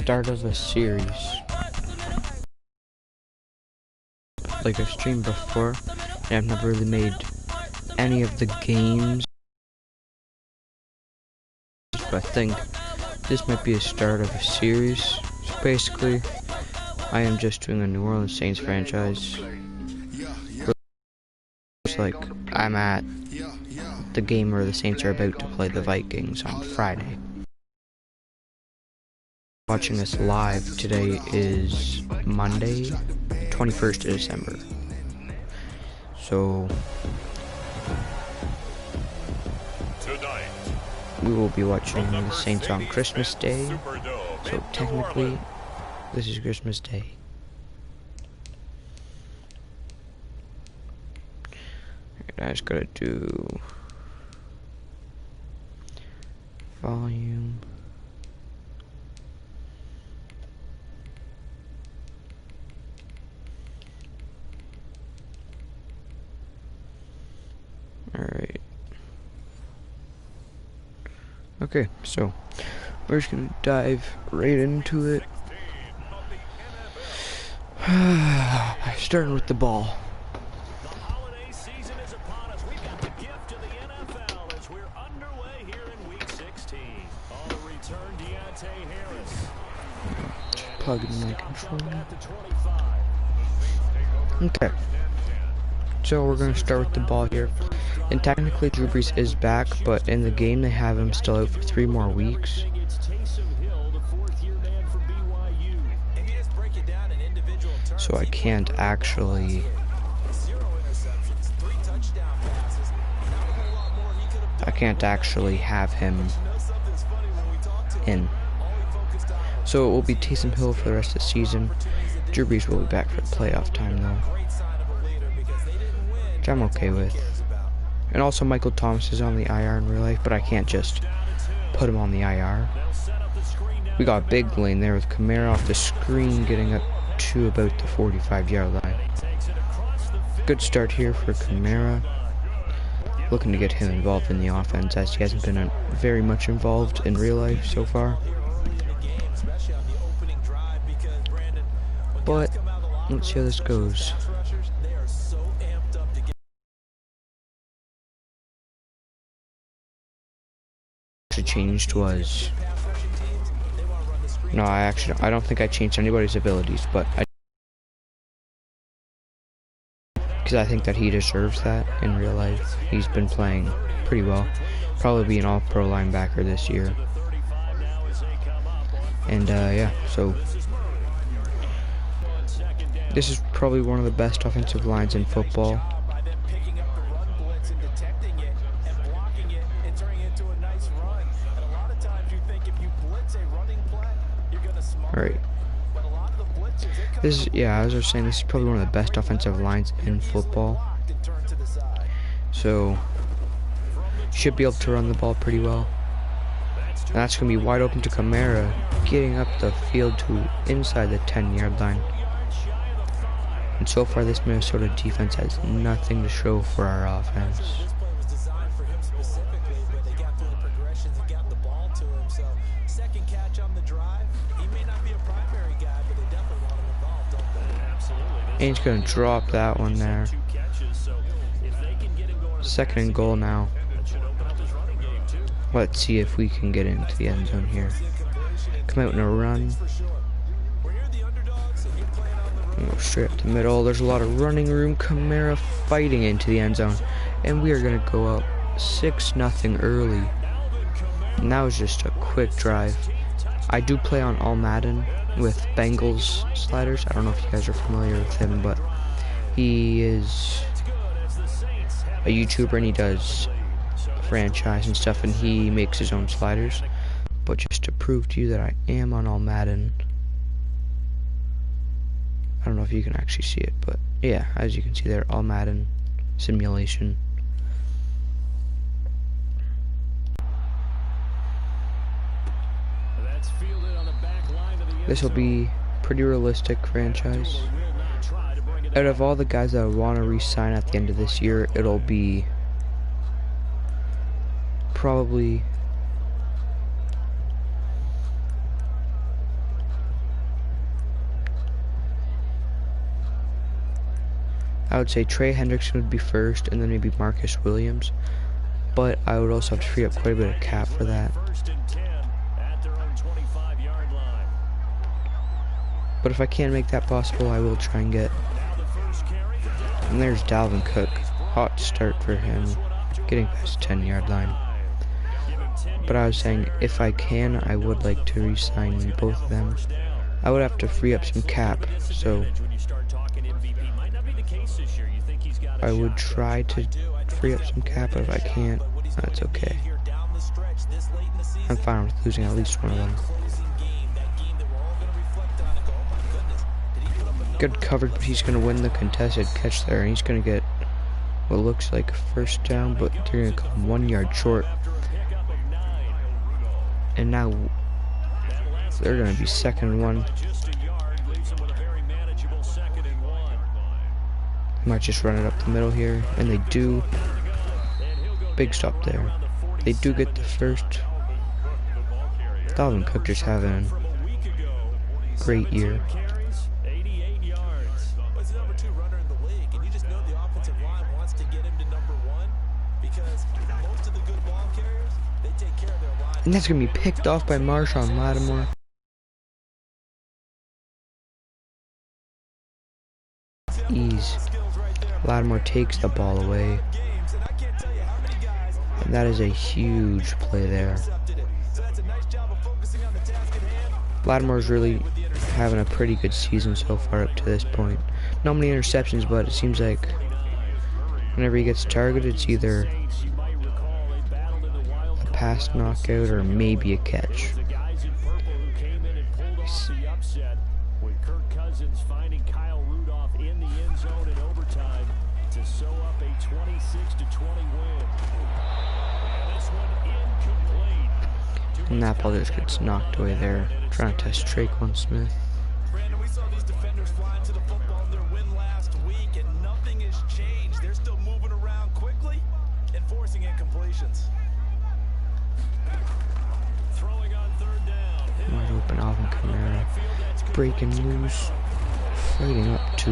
start of a series. Like I've streamed before, and I've never really made any of the games. But I think this might be a start of a series. So basically, I am just doing a New Orleans Saints franchise. It's like I'm at the game where the Saints are about to play the Vikings on Friday. Watching this live, today is Monday, 21st of December. So we will be watching the Saints on Christmas Day. So technically, this is Christmas Day. I just gotta do volume. Alright. Okay, so we're just gonna dive right into it. Starting with the ball. The holiday season is upon us. We've got the gift to the NFL as we're underway here in Week 16. On the return, Deontay Harris. Plug in my controller. Okay. So we're gonna start with the ball here. And technically Drew Brees is back, but in the game they have him still out for 3 more weeks. So I can't actually have him in. So it will be Taysom Hill for the rest of the season. Drew Brees will be back for playoff time though, which I'm okay with. And also Michael Thomas is on the IR in real life, but I can't just put him on the IR. We got a big lane there with Kamara off the screen getting up to about the 45-yard line. Good start here for Kamara. Looking to get him involved in the offense as he hasn't been very much involved in real life so far. But let's see how this goes. Changed was I don't think I changed anybody's abilities, but because I think that he deserves that in real life. He's been playing pretty well, probably be an all-pro linebacker this year. And yeah, so this is probably one of the best offensive lines in football. Alright. This is, yeah, as I was saying, this is probably one of the best offensive lines in football. So, should be able to run the ball pretty well. And that's going to be wide open to Kamara, getting up the field to inside the 10-yard line. And so far, this Minnesota defense has nothing to show for our offense. And he's going to drop that one there. 2nd and goal now. Let's see if we can get into the end zone here. Come out in a run. Go straight up the middle. There's a lot of running room. Kamara fighting into the end zone. And we are going to go up 6-0 early. And that was just a quick drive. I do play on All Madden with Bengals sliders. I don't know if you guys are familiar with him, but he is a YouTuber and he does franchise and stuff, and he makes his own sliders. But just to prove to you that I am on All Madden, I don't know if you can actually see it, but yeah, as you can see there, All Madden simulation. This will be pretty realistic franchise. Out of all the guys that I want to re-sign at the end of this year, it'll be probably I would say Trey Hendrickson would be first, and then maybe Marcus Williams. But I would also have to free up quite a bit of cap for that. But if I can't make that possible, I will try and get. And there's Dalvin Cook. Hot start for him, getting past the 10-yard line. But I was saying, if I can, I would like to re-sign both of them. I would have to free up some cap, so I would try to free up some cap, but if I can't, that's okay. I'm fine with losing at least one of them. Good coverage, but he's going to win the contested catch there, and he's going to get what looks like a first down, but they're going to come 1 yard short. And now they're going to be 2nd and 1. Might just run it up the middle here, and they do. Big stop there. They do get the first. Dalvin Cook just having a great year. And that's going to be picked off by Marshawn Lattimore. Ease. Lattimore takes the ball away. And that is a huge play there. Lattimore's really having a pretty good season so far up to this point. Not many interceptions, but it seems like whenever he gets targeted, it's either a pass knockout or maybe a catch. And that ball just gets knocked away there. Trying to test Traquan Smith. Brandon, we saw these defenders fly into the football in their win last week, and nothing has changed. They're still moving around quickly and forcing incompletions. Throwing on 3rd down. Wide open Alvin Kamara. Breaking loose. Fighting up to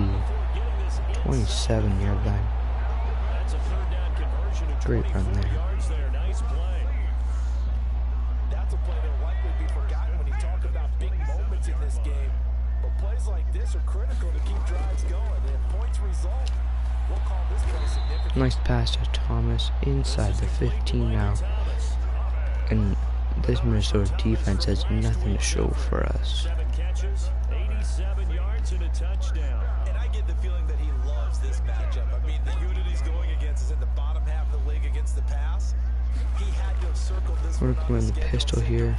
27-yard line. Great run there. That's a play that'll likely be forgotten when you talk about big moments in this game. But plays like this are critical to keep drives going. If points result, we'll call this play significant. Nice pass to Thomas inside the 15 now. And this Minnesota defense has nothing to show for us. 7 catches, 87 yards and a touchdown. And I get the feeling that he loves this matchup. I mean, the unit he's going against is in the bottom half of the league against the pass. He had to have circled this We're going the pistol here.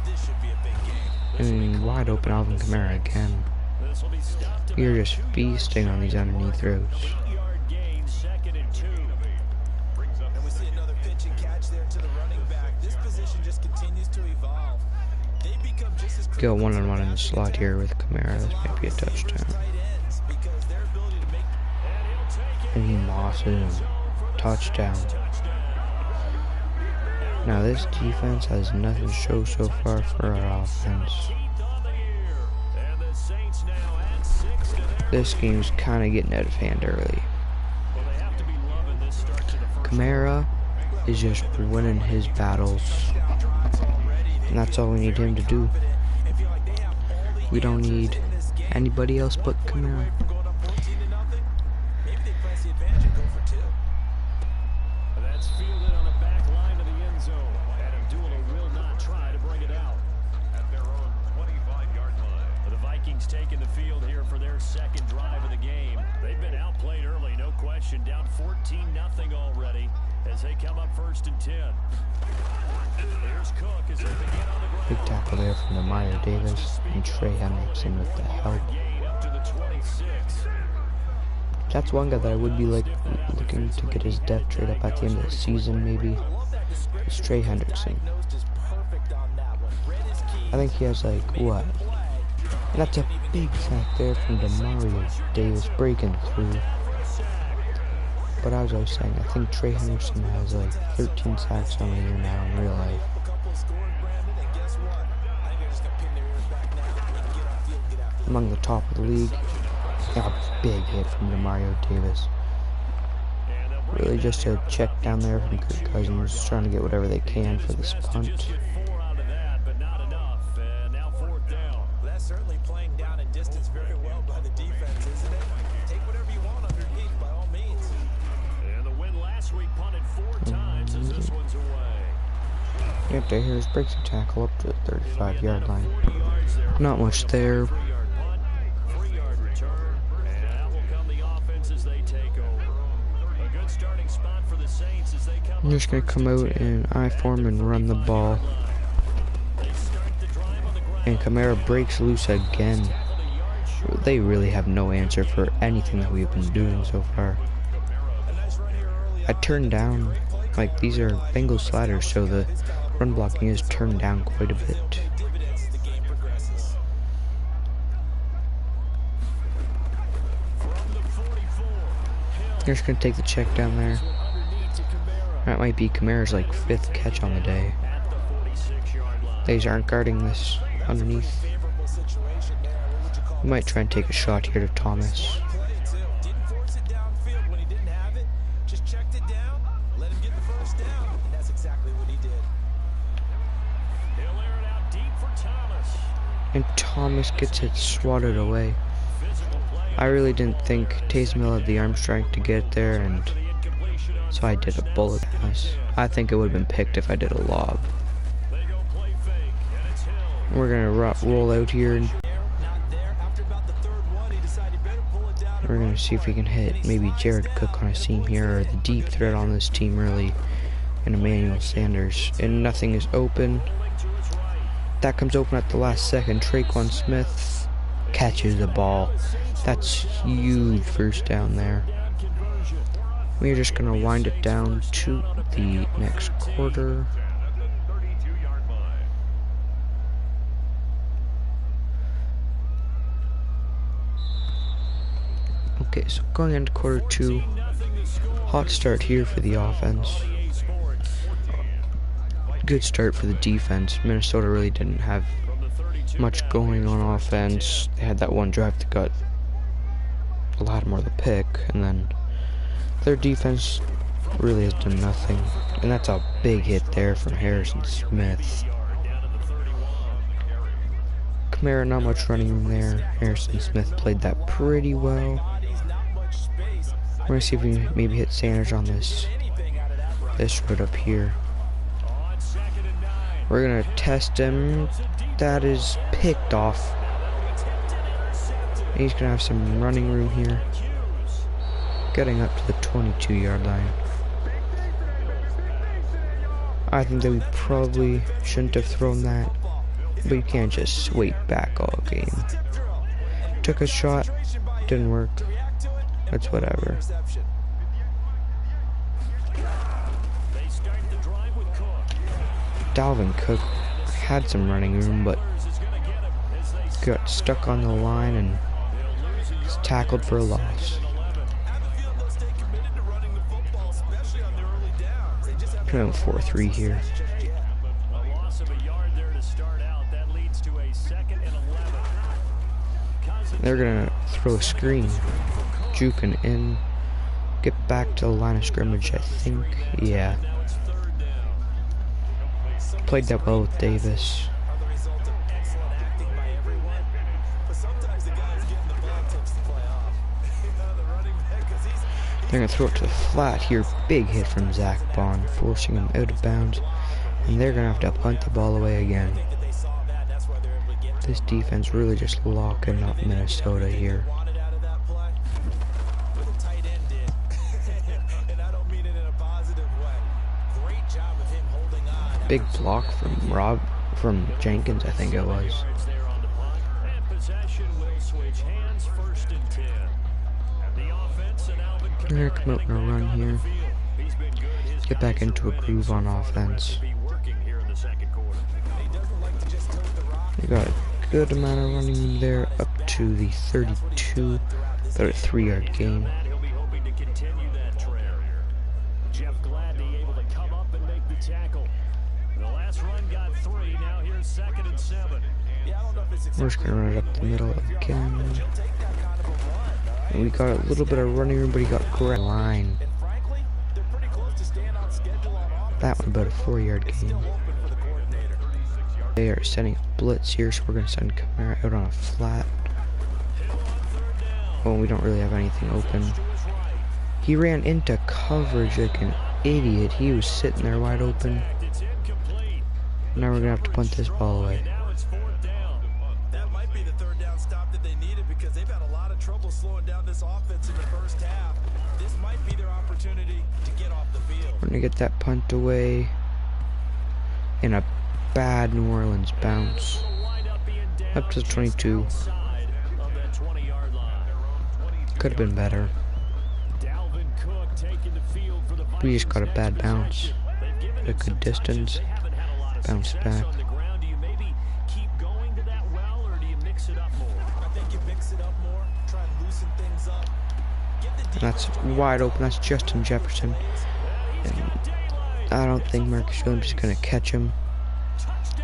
This should be a big game. And wide open Alvin Kamara again. You're just feasting on these underneath throws. 8-yard gain, 2nd and 2. And we see another pitch and catch there to the running back. This position just continues to evolve. They become just as Go one-on-one in the slot here with Kamara. This might be a touchdown. And he mosses him. Touchdown. Now this defense has nothing to show so far for our offense. This game's kind of getting out of hand early. Kamara is just winning his battles. And that's all we need him to do. We don't need anybody else but Kamara. That's fielded on the back line of the end zone. And Abdullah will not try to bring it out. At their own 25-yard line. The Vikings taking the field here for their 2nd drive of the game. They've been outplayed early, no question. Down 14-0 already as they come up 1st and 10. Here's Cook as they begin on the ground. Big tackle there from Amaya Davis and Trey Hendrickson with the help. Gain up to the 26. That's one guy that I would be looking to get his depth trade up at the end of the season, maybe. It's Trey Hendrickson. I think he has like what? And that's a big sack there from Demario Davis breaking through. But as I was saying, I think Trey Hendrickson has like 13 sacks on the year now in real life. Among the top of the league. A big hit from Demario Davis. Really just a check down there from Kirk Cousins, trying to get whatever they can for this punt. That's certainly playing down in distance very well by the defense, isn't it? Take whatever you want underneath, by all means. And the win last week punted 4 times as this one's away. Yep, there here's breaks a tackle up to the 35-yard line. Not much there. 3-yard return, and out will come the offense as they take over. A good starting spot for the Saints as they come. I'm just gonna come out in I form and run the ball. And Kamara breaks loose again. They really have no answer for anything that we've been doing so far. I turned down, like, these are Bengal sliders, so the run blocking is turned down quite a bit. They're just gonna take the check down there. That might be Kamara's like 5th catch on the day. They aren't guarding this underneath. We might try and take a shot here to Thomas. Didn't force it downfield when he didn't have it. Just checked it down, let him get the first down, and that's exactly what he did. He'll air it out deep for Thomas. And Thomas gets it swatted away. I really didn't think Taysom had the arm strength to get there, and so I did a bullet pass. I think it would have been picked if I did a lob. We're gonna roll out here, and we're gonna see if we can hit maybe Jared Cook on a seam here, or the deep threat on this team really, and Emmanuel Sanders. And nothing is open. That comes open at the last second. Traquan Smith catches the ball. That's huge first down there. We're just gonna wind it down to the next quarter. Okay, so going into quarter 2, hot start here for the offense. Good start for the defense. Minnesota really didn't have much going on offense. They had that one drive that got Lattimore the pick, and then their defense really has done nothing. And that's a big hit there from Harrison Smith. Kamara, not much running room there. Harrison Smith played that pretty well. We're gonna see if we can maybe hit Sanders on this route up here. We're gonna test him. That is picked off. He's gonna have some running room here. Getting up to the 22-yard line. I think that we probably shouldn't have thrown that, but you can't just wait back all game. Took a shot, didn't work. That's whatever. Dalvin Cook had some running room, but got stuck on the line and was tackled for a loss. Put him 4-3 here. They're gonna throw a screen. Juking in. Get back to the line of scrimmage, I think. Yeah. Played that well with Davis. They're gonna throw it to the flat here. Big hit from Zach Bond, forcing him out of bounds. And they're gonna have to punt the ball away again. This defense really just locking up Minnesota here. Big block from Jenkins, I think it was. They're gonna come out in a run here. Get back into a groove on offense. We got a good amount of running there, up to the 32, about a 3-yard gain. Jeff Gladney able to come up and make the tackle. The last run got 3, now here's 2nd and 7. We're just gonna run it up the middle again. And we got a little bit of running room, but he got great line. That one about a 4-yard gain. They are sending a blitz here, so we're gonna send Kamara out on a flat. Oh, we don't really have anything open. He ran into coverage like an idiot. He was sitting there wide open. Now we're gonna have to punt this ball away. That might be the third down stop that they needed because they've had a lot of trouble slowing down this offense in the first half. This might be their opportunity to get off the field. We're gonna get that punt away. In a bad New Orleans bounce. Up to the 22. Could have been better. We just got a bad bounce. A good distance. Bounce back. And that's wide open. That's Justin Jefferson. And I don't think Marcus Williams is going to catch him.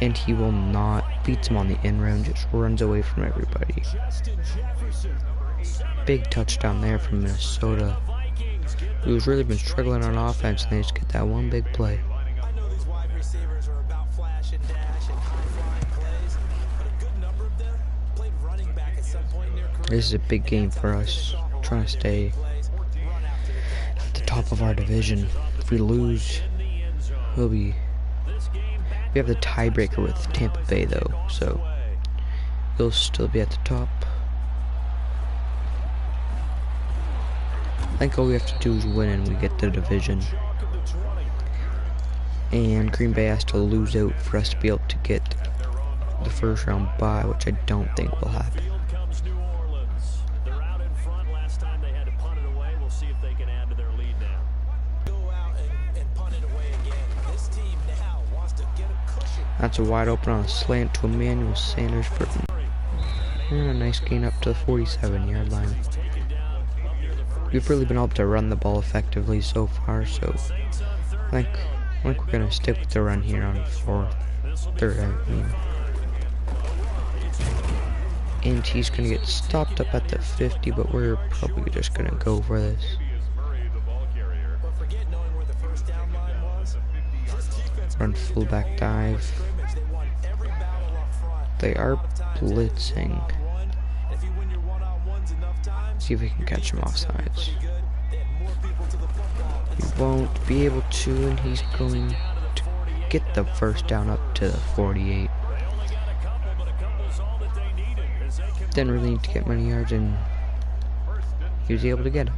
And he will not. Beats him on the in round. Just runs away from everybody. Big touchdown there from Minnesota. Who's really been struggling on offense, and they just get that one big play. I know these wide receivers are about flash and dash and high-flying plays, but a good number of them played running back at some point in their career. This is a big game for us. Trying to stay at the top of our division. If we lose, we'll be... We have the tiebreaker with Tampa Bay, though, so we'll still be at the top. I think all we have to do is win and we get the division. And Green Bay has to lose out for us to be able to get the first round bye, which I don't think will happen. That's a wide open on a slant to Emmanuel Sanders for and a nice gain up to the 47-yard line. We've really been able to run the ball effectively so far, so I think we're gonna stick with the run here on third. And he's gonna get stopped up at the 50, but we're probably just gonna go for this. Run fullback dive. They are blitzing. See if we can catch him off sides. He won't be able to, and he's going to get the first down up to the 48. Didn't really need to get many yards, and he was able to get it.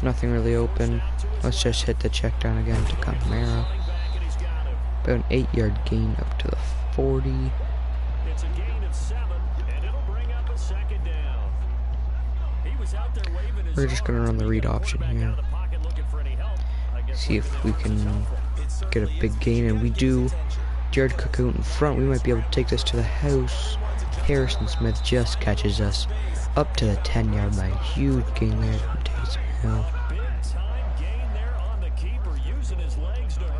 Nothing really open. Let's just hit the check down again to Kamara. About an 8-yard gain up to the 40. We're just gonna run the read option here. See if we can get a big gain, and we do. Jared Cook out in front. We might be able to take this to the house. Harrison Smith just catches us up to the 10-yard line. Huge gain there from Taysom Hill.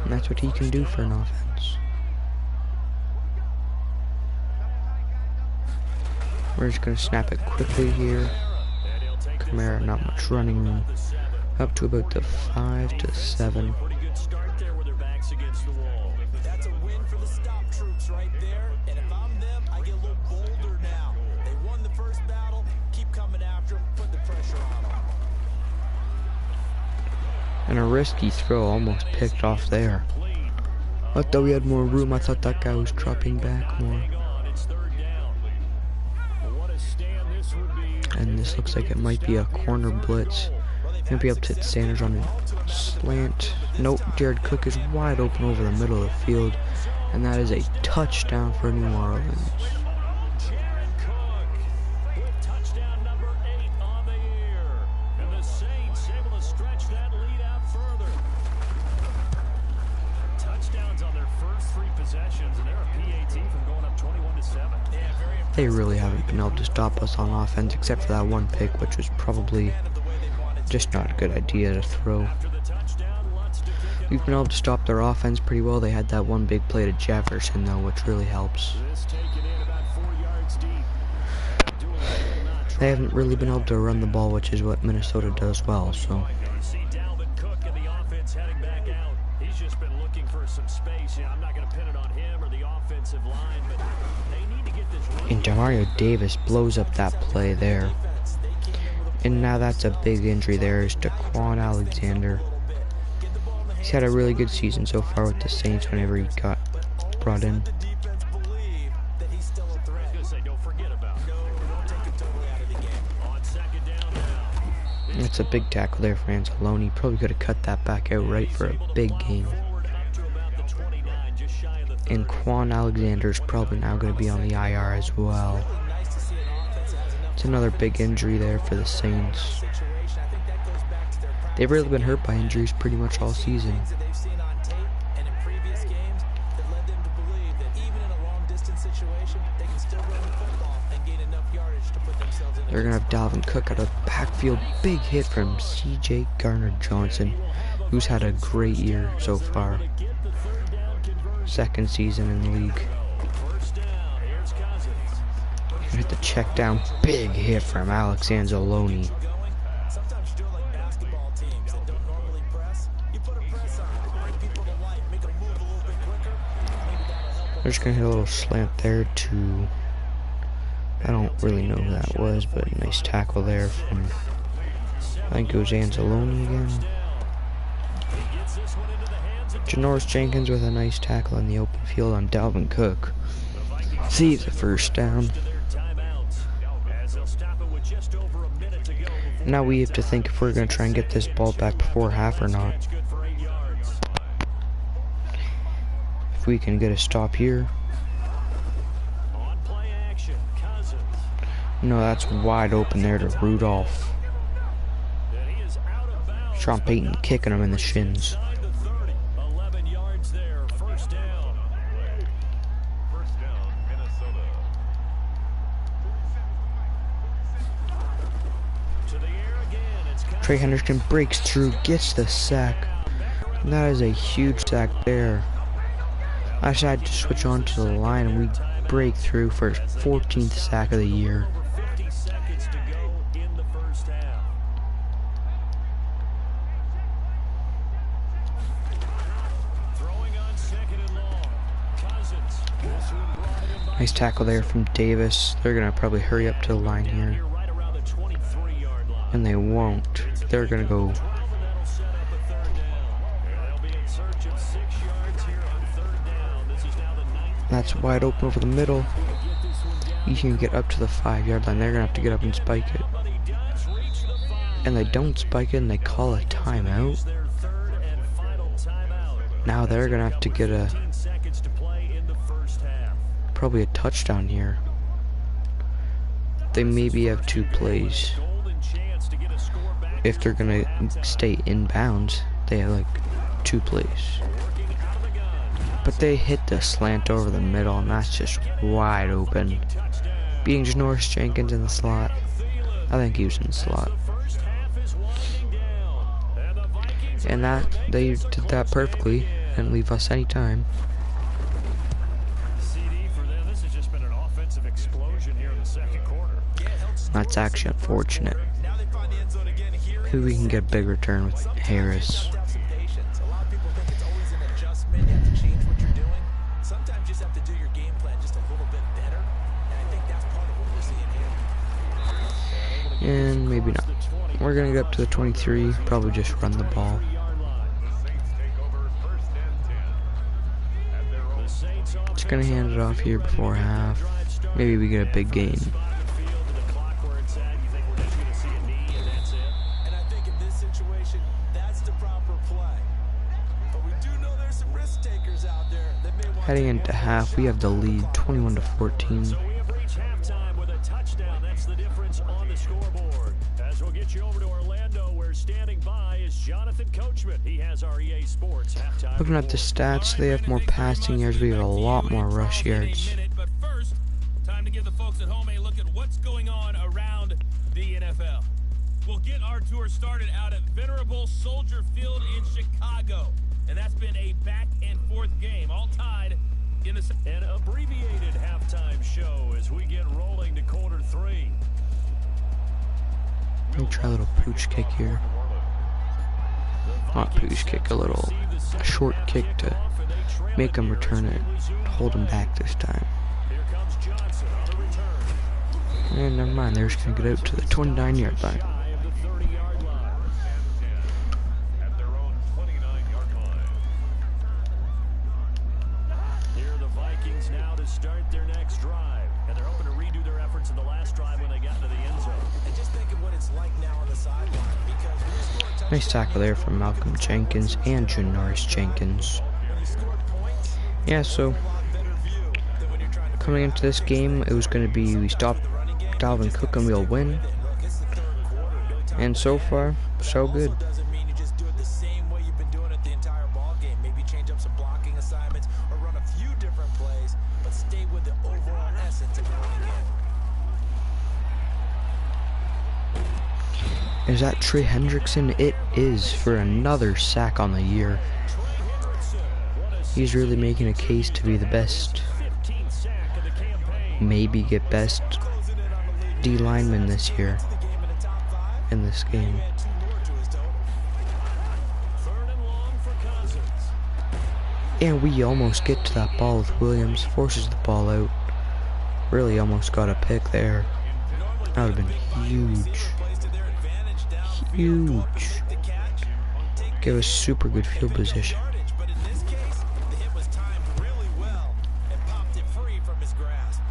And that's what he can do for an offense. We're just going to snap it quickly here. Kamara, not much running room. Up to about the 5 to 7. That's a win for the stop troops right there. And if I'm them, I get a little bolder now. They won the first battle. Keep coming after them. Put the pressure on them. And a risky throw, almost picked off there. I thought we had more room. I thought that guy was dropping back more. And this looks like it might be a corner blitz. Gonna be able to hit Sanders on a slant. Nope, Jared Cook is wide open over the middle of the field. And that is a touchdown for New Orleans. They really haven't been able to stop us on offense, except for that one pick, which was probably just not a good idea to throw. We've been able to stop their offense pretty well. They had that one big play to Jefferson though, which really helps. They haven't really been able to run the ball, which is what Minnesota does well, so. He's just been looking for some space. I'm not going to pin it on him or the offensive line, but they need to get this running. And Demario Davis blows up that play there. And now that's a big injury there is to Quan Alexander. He's had a really good season so far with the Saints whenever he got brought in. That's a big tackle there for Anzalone. Probably could have cut that back out right for a big gain. And Quan Alexander's probably now going to be on the IR as well. It's another big injury there for the Saints. They've really been hurt by injuries pretty much all season. They're going to have Dalvin Cook out of backfield. Big hit from C.J. Gardner-Johnson, who's had a great year so far. Second season in the league. Hit the check down. Big hit from Alex Anzalone. They're just going to hit a little slant there to... I don't really know who that was, but a nice tackle there from, I think it was Anzalone again. Janoris Jenkins with a nice tackle in the open field on Dalvin Cook. Sees the first down. Now we have to think if we're going to try and get this ball back before half or not. If we can get a stop here. No, that's wide open there to Rudolph. Sean Payton kicking him in the shins. Trey Henderson breaks through, gets the sack. And that is a huge sack there. I decided to switch on to the line and we break through for his 14th sack of the year. Nice tackle there from Davis. They're going to probably hurry up to the line here. And they won't. They're going to go. That's wide open over the middle. You can get up to the 5-yard line. They're going to have to get up and spike it. And they don't spike it and they call a timeout. Now they're going to have to get a... probably a touchdown here. They maybe have 2 plays. If they're gonna stay in bounds, they have like 2 plays. But they hit the slant over the middle and that's just wide open. Being Janoris Jenkins in the slot. I think he was in the slot. And that they did that perfectly. Didn't leave us any time. That's actually unfortunate. Maybe we can get a big return with Harris. And maybe not. We're gonna get up to the 23, probably just run the ball. Just gonna hand it off here before half. Maybe we get a big gain. Heading into half, we have the lead 21-14. So we have reached halftime with a touchdown. That's the difference on the scoreboard. As we'll get you over to Orlando, where standing by is Jonathan Coachman. He has our EA Sports halftime. Looking at the stats, they have more passing yards. We have a lot more rush yards. But first, time to give the folks at home a look at what's going on around the NFL. We'll get our tour started out at Venerable Soldier Field in Chicago. And that's been a back-and-forth game, all tied in an abbreviated halftime show as we get rolling to quarter 3. Let me try a little pooch kick here. Not pooch kick, a short kick to make him return it, hold him back this time. And never mind, they're just going to get out to the 29-yard line. Here are the Vikings now to start their next drive. And they're hoping to redo their efforts in the last drive when they got into the end zone. And just thinking what it's like now on the sideline, because when you score a touchdown, Nice tackle there from Malcolm Jenkins and Janoris Jenkins. Yeah, so coming into this game, it was going to be we stop Dalvin Cook and we'll win. And so far, so good. doesn't mean you just do it the same way you've been doing it the entire ball game. Maybe change up some blocking assignments or run a few different plays, but stay with the overall essence of the running game. Is that Trey Hendrickson? It is, for another sack on the year. He's really making a case to be the best, maybe get best D lineman this year in this game. And we almost get to that ball with Williams, forces the ball out. Really almost got a pick there. That would have been huge. Huge. Give us super good field position. But in this case, the hit was timed really well and popped it free from his grasp.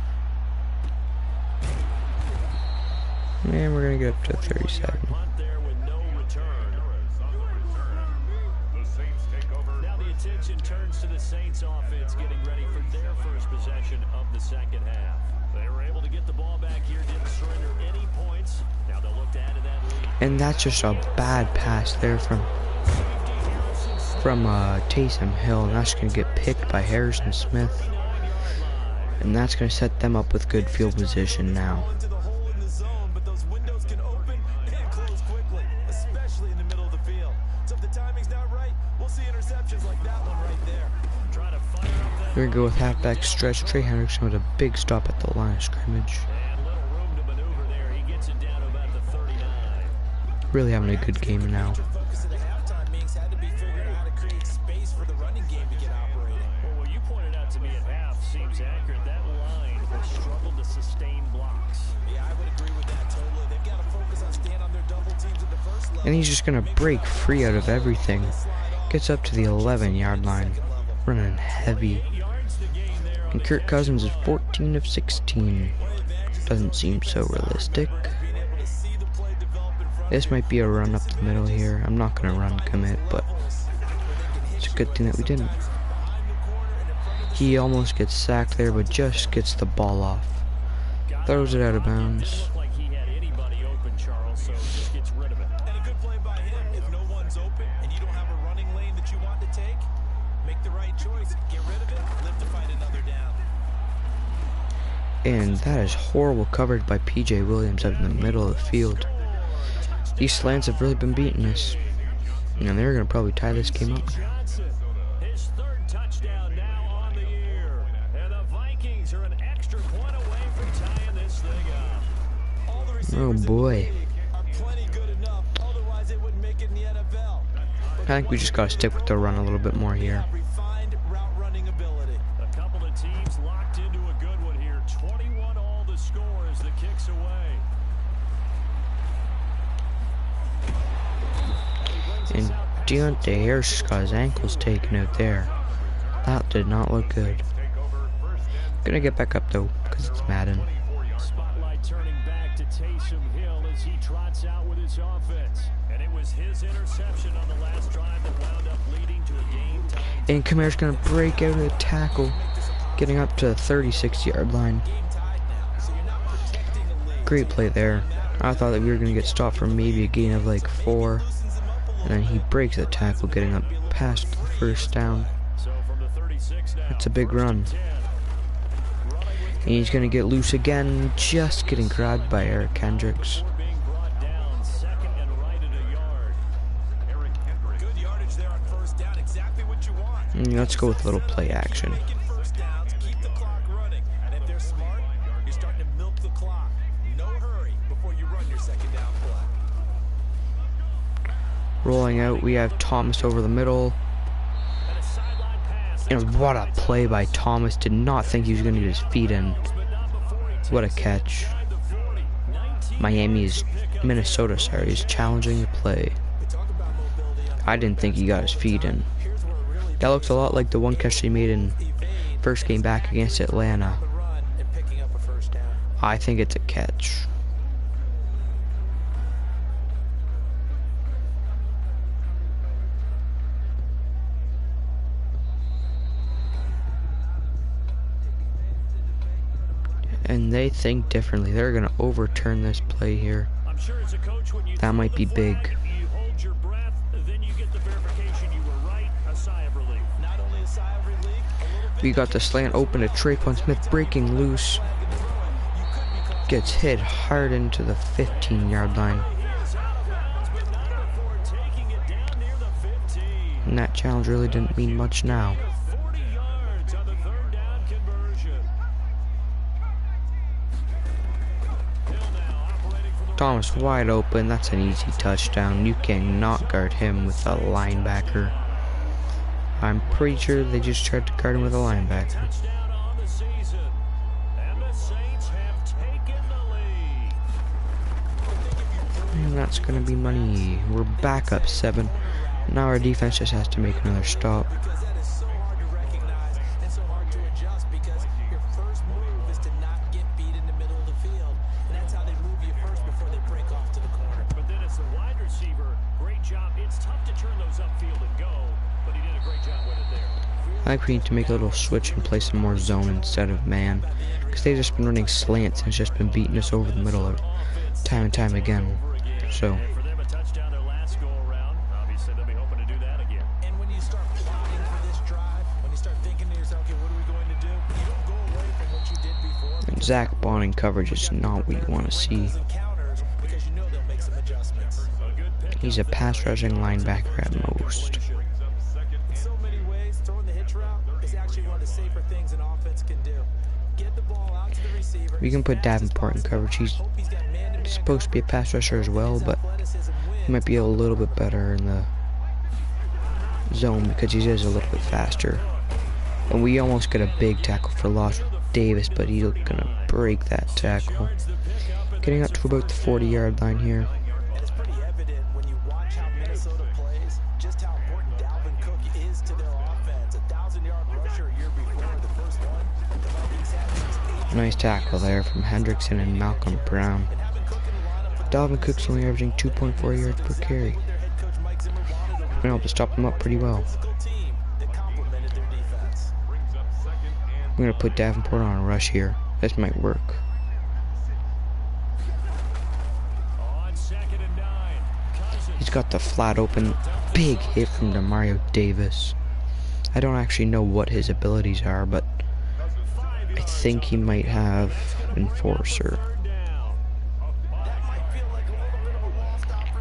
And we're going to get up to 37. Now the attention turns to the Saints offense getting ready for their first possession of the second half. They were able to get the ball back here, didn't surrender any points. Now they'll look to add to that lead. And that's just a bad pass there from Taysom Hill, and that's going to get picked by Harrison Smith. And that's going to set them up with good field position now. Into the hole in the zone, but those windows can open and close quickly, especially in the middle of the field. So if the timing's not right, we'll see interceptions like that one right there. Try to fire up that. We're going to go with halfback stretch. Trey Hendrickson with a big stop at the line of scrimmage. And little room to maneuver there. He gets it down to about the 39. Really having a good game now. Focus at the halftime means had to be figuring out how to create space for the running game to get operating. Well, what you pointed out to me at half seems accurate. That line has struggled to sustain blocks. Yeah, I would agree with that totally. They've got to focus on staying on their double teams at the first level. And he's just going to break free out of everything. Gets up to the 11-yard line. Running heavy. And Kirk Cousins is 14 of 16. Doesn't seem so realistic. This might be a run up the middle here. I'm not going to run commit, but it's a good thing that we didn't. He almost gets sacked there, but just gets the ball off. Throws it out of bounds. Like he had anybody open, Charles, so just gets rid of it. And a good play by him. If no one's open and you don't have a running lane that you want to take, make the right choice. Get rid of it, live to fight another down. And that is horrible coverage by P.J. Williams out in the middle of the field. These slants have really been beating us. And they're going to probably tie this game up. Johnson, his third touchdown now on the year. And the Vikings are an extra point away from tying this thing up. All the Oh receivers in boy. the league are plenty good enough. Otherwise, they wouldn't make it in the NFL. I think we just got to stick with the run a little bit more here. Refined route running ability. A couple of teams locked into a good one here. 21 all the score as the kicks away. And Deontay Harris just got his ankles taken out there. That did not look good. Gonna get back up though, because it's Madden. Spotlight turning back to Taysom Hill as he trots out with his offense. And it was his interception on the last drive that wound up leading to a game-time. And Kamara's gonna break out of the tackle, getting up to the 36-yard line. Great play there. I thought that we were gonna get stopped for maybe a gain of like 4. And then he breaks the tackle, getting up past the first down. So from the 36 now, That's a big run. And he's going to get loose again, just getting grabbed by Eric Kendricks. being brought down, second coverage there on first down. Exactly what you want. Let's go with a little play action. Making first downs, keep the clock running. And if they're smart, you're starting to milk the clock. No hurry before you run your second down play. Rolling out, we have Thomas over the middle. And what a play by Thomas. Did not think he was going to get his feet in. What a catch. Minnesota, is challenging the play. I didn't think he got his feet in. That looks a lot like the one catch he made in first game back against Atlanta. I think it's a catch. And they think differently. They're going to overturn this play here. That might be big. You hold your breath, then you get the verification you were right. A sigh of relief. Not only a sigh of relief, We got the slant open to Traquan Smith, breaking loose. Gets hit hard into the 15-yard line. And that challenge really didn't mean much now. 40 yards on the third down conversion. Thomas wide open. That's an easy touchdown. You cannot guard him with a linebacker. I'm pretty sure they just tried to guard him with a linebacker. Touchdown on the season. And the Saints have taken the lead. And that's going to be money. We're back up 7. Now our defense just has to make another stop. because that is so hard to recognize and so hard to adjust because your first move is to not get beat in the middle of the field. And that's how they move you first before they break off to the corner. But then as the wide receiver, great job. It's tough to turn those upfield and go, but he did a great job with it there. I think we need to make a little switch and play some more zone instead of man. Because they've just been running slants and it's just been beating us over the middle of time and time again. So, For them, a touchdown their last go around. Obviously, they'll be hoping to do that again. And when you start plotting for this drive, when you start thinking to yourself, okay, what are we going to do? You don't go away from what you did before. and Zach bonding coverage is not what you want to see. Counters because you know they'll make some adjustments. He's a pass rushing linebacker at most. In so many ways, throwing the hitch route is actually one of the safer things an offense can do. Get the ball out to the receiver. We can put Davenport in coverage. He's supposed to be a pass rusher as well, but he might be a little bit better in the zone because he is a little bit faster. And we almost get a big tackle for loss with Davis, but he's gonna break that tackle. Getting up to about the 40-yard line here. It's pretty evident when you watch how Minnesota plays, just how important Dalvin Cook is to their offense. 1,000-yard rusher a year before the first one. The Vikings had Nice tackle there from Hendrickson and Malcolm Brown. Dalvin Cook's only averaging 2.4 yards per carry. Been able to stop him up pretty well. I'm going to put Davenport on a rush here. This might work. On second and 9. He's got the flat open. Big hit from Demario Davis. I don't actually know what his abilities are, but I think he might have Enforcer.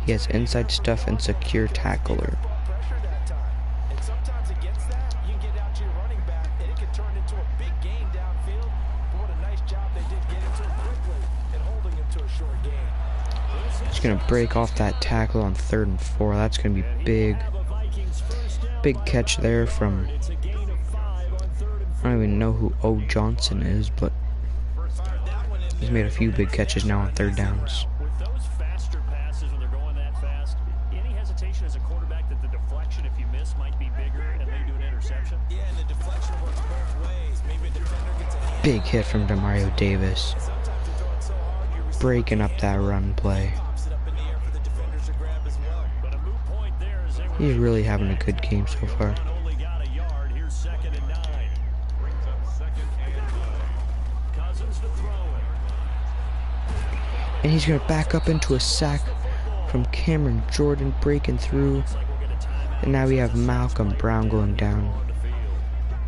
He has inside stuff and secure tackler. And sometimes against that, you can get out to your running back, and it can turn into a big game downfield. But what a nice job they did getting to him quickly and holding him to a short gain. He's going to break off that tackle on 3rd and 4. That's going to be big. Big catch there from, I don't even know who O. Johnson is, but he's made a few big catches now on 3rd downs. With those faster passes when they're going that fast, any hesitation as a quarterback that the deflection, if you miss, might be bigger and lead to an interception? Yeah, and the deflection works both ways. Maybe the defender gets a hand. Big hit from Demario Davis. Sometimes you're throwing so hard, your receiver Breaking up that run play. pops it up in the air for the defenders to grab as well. But a moot point there as they were He's really having a good game so far. only got a yard. Here's second and 9. Brings up second and 9. Cousins to throw it. And he's going to back up into a sack from Cameron Jordan breaking through. And now we have Malcolm Brown going down.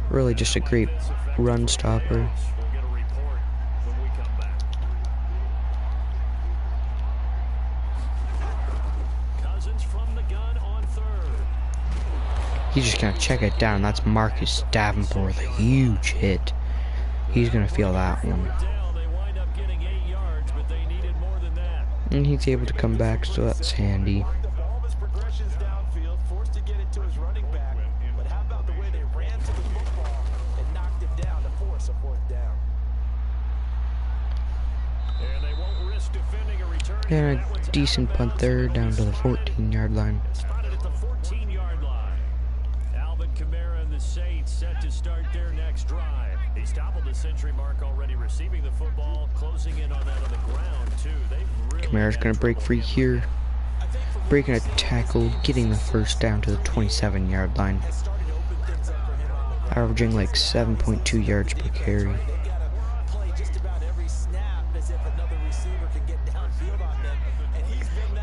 Really just a great run stopper. We'll get a report when we come back. Cousins from the gun on 3rd. He's just gonna check it down. That's Marcus Davenport with a huge hit. He's gonna feel that one. And he's able to come back, so that's handy. And a decent punt there down to the 14-yard line. Spotted at the 14-yard line. Alvin Kamara and the Saints set to start their next drive. He's toppled the century mark already, receiving the football, closing in on that on the ground too. Kamara's gonna break free here, breaking a tackle, getting the first down to the 27-yard line, averaging like 7.2 yards per carry.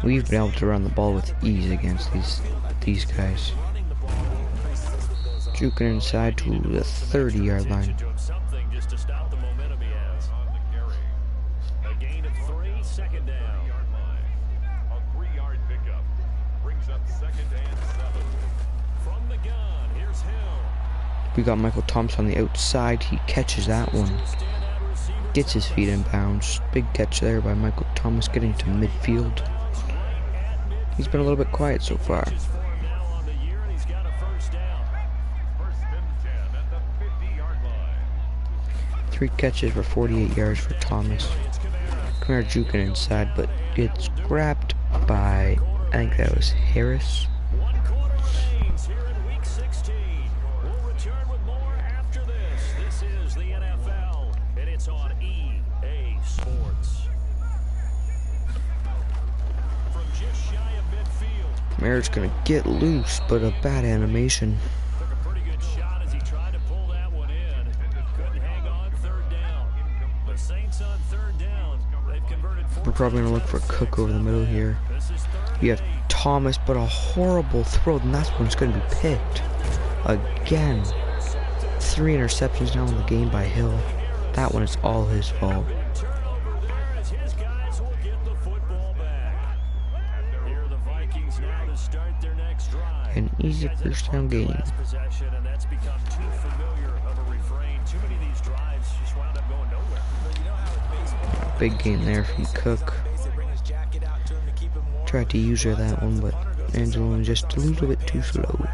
We've been able to run the ball with ease against these guys. Juking inside to the 30-yard line. We got Michael Thomas on the outside. He catches that one. Gets his feet in bounds. Big catch there by Michael Thomas, getting to midfield. He's been a little bit quiet so far. 3 catches for 48 yards for Thomas. Kamara juking inside, but gets grabbed by, I think that was Harris. This is the NFL, and it's on EA Sports. Kamara's gonna get loose, but a bad animation. Took a pretty good shot as he tried to pull that one in. Couldn't hang on third down. The Saints on third down. They've converted. We're probably gonna look for a Cook over the middle here. You have Thomas, but a horrible throw, and that's when it's gonna be picked. Again. 3 interceptions now in the game by Hill. That one is all his fault. An easy first down game. Big game there from Cook. Tried to use her that one, but Angelo just a little bit too slow.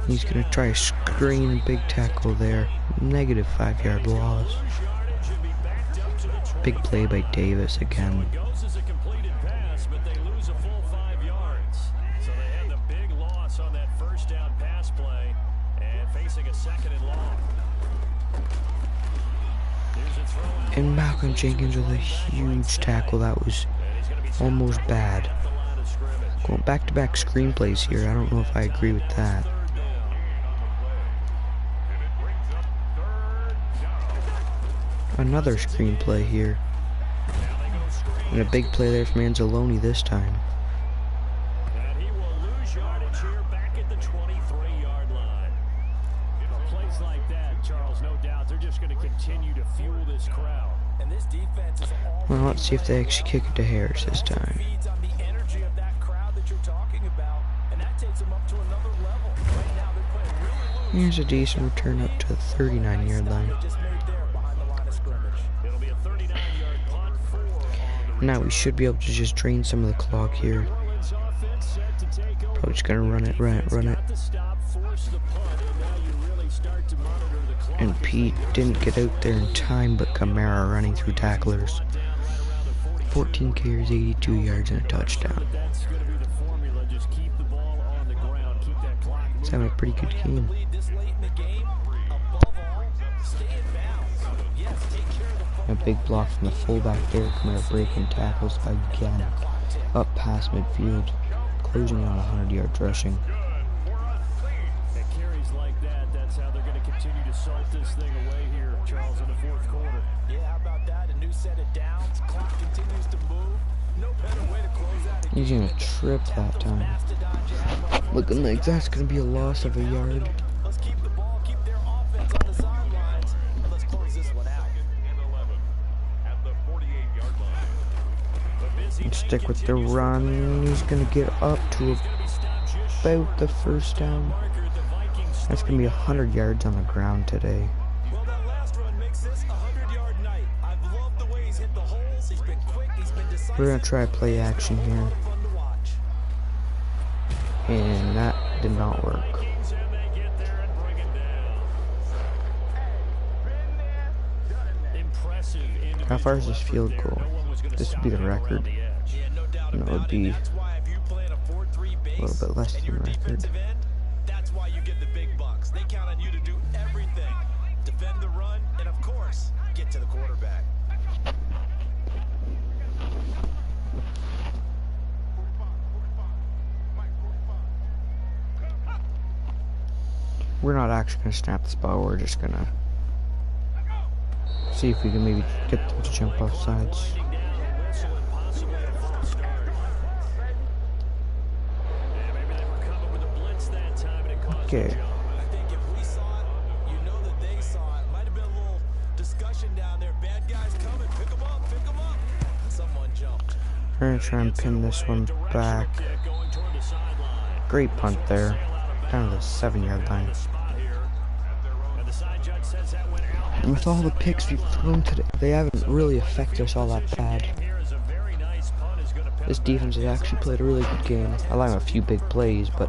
He's gonna try a screen, big tackle there. Negative 5-yard loss. Big play by Davis again. And Malcolm Jenkins with a huge tackle. That was almost bad. Going back-to-back screenplays here. I don't know if I agree with that. Another screenplay here. And a big play there from Anzalone this time. And he will lose yardage here back at the 23-yard line. Plays like that, Charles, no doubt, they're just going to continue to fuel this crowd. And this defense is all. Well, let's see if they actually kick it to Harris this time. Here's a decent return up to the 39-yard line. Now we should be able to just drain some of the clock here. Probably just gonna run it. And Pete didn't get out there in time, but Kamara running through tacklers. 14 carries, 82 yards, and a touchdown. He's having a pretty good game. A big block from the fullback there. Kamara breaking tackles again. Up past midfield. Closing on 100-yard rushing. Carries like that, that's how they're going to continue to salt this thing away here, Charles, in the fourth quarter. Yeah, how about that? A new set of downs. Clock continues to move. No better way to close out. He's going to trip that time. Looking like that's going to be a loss of a yard. Let's keep the ball, keep their offense on the sidelines, and let's close this one out. And stick with the run. He's gonna get up to about the first down. That's gonna be 100 yards on the ground today. Well, that last run makes this a 100-yard night. I've loved the way he's hit the holes. He's been quick. He's been decisive. We're gonna try play action here. And that did not work. How far is this field goal? This would be the record. No, it would be a little bit less than the record. That's why you get the big bucks. They count on you to do everything. Defend the run, and of course, get to the quarterback. We're not actually gonna snap this ball, we're just gonna see if we can maybe get them to jump off sides. Okay. I think if we saw it, you know that they saw it. Might have been a little discussion down there. Bad guys coming. Pick them up. Pick them up. Someone jumped. We're gonna try and pin this one back. Great punt there. Down to the 7-yard line. And with all the picks we've thrown today, they haven't really affected us all that bad. This defense has actually played a really good game. Allowing a few big plays, but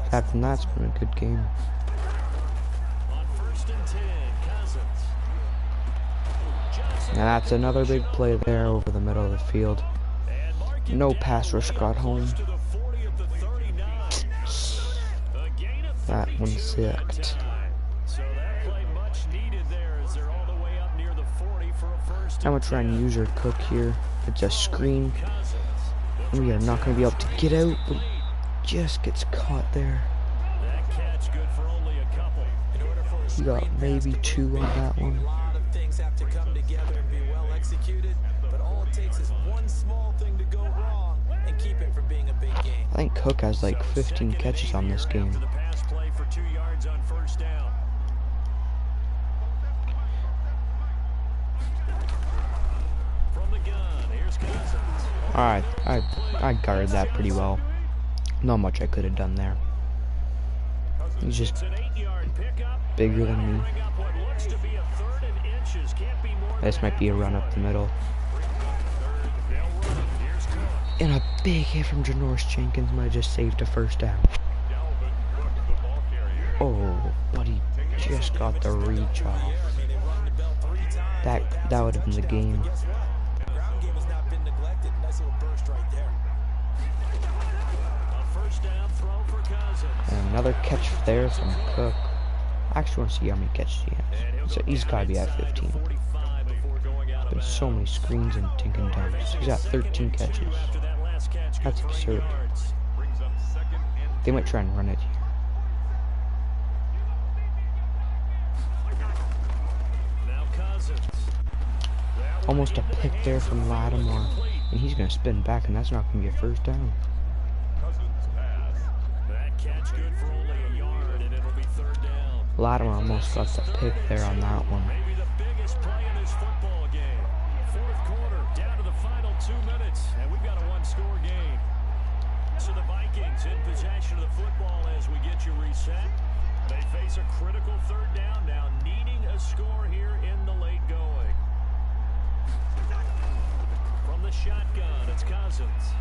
apart from that, it's been a good game. And that's another big play there over the middle of the field. No pass rush got home. That one sucked. I'm gonna try and use our cook here. It's a screen. We are not gonna be able to get out, but just gets caught there. We got maybe 2 on that one. A lot of things have to come together and be well executed, but all it takes is one small thing to go wrong and keep it from being a big game. I think Cook has like 15 catches on this game. Alright, I guarded that pretty well. Not much I could have done there. He's just bigger than me. This might be a run up the middle. And a big hit from Janoris Jenkins might have just saved a first down. Oh, but he just got the reach off. That would have been the game. And another catch there from Cook. I actually want to see how many catches he has. So he's got to be at 15. There's so many screens and dink and dunks. He's got 13 catches. That's absurd. They might try and run it here. Almost a pick there from Lattimore. And he's going to spin back, and that's not going to be a first down. Lattimore almost got the pick there on that one. Maybe the biggest play in this football game. Fourth quarter, down to the final 2 minutes, and we've got a one-score game. So the Vikings in possession of the football as we get you reset. They face a critical third down now, needing a score here in the late going. From the shotgun, it's Cousins.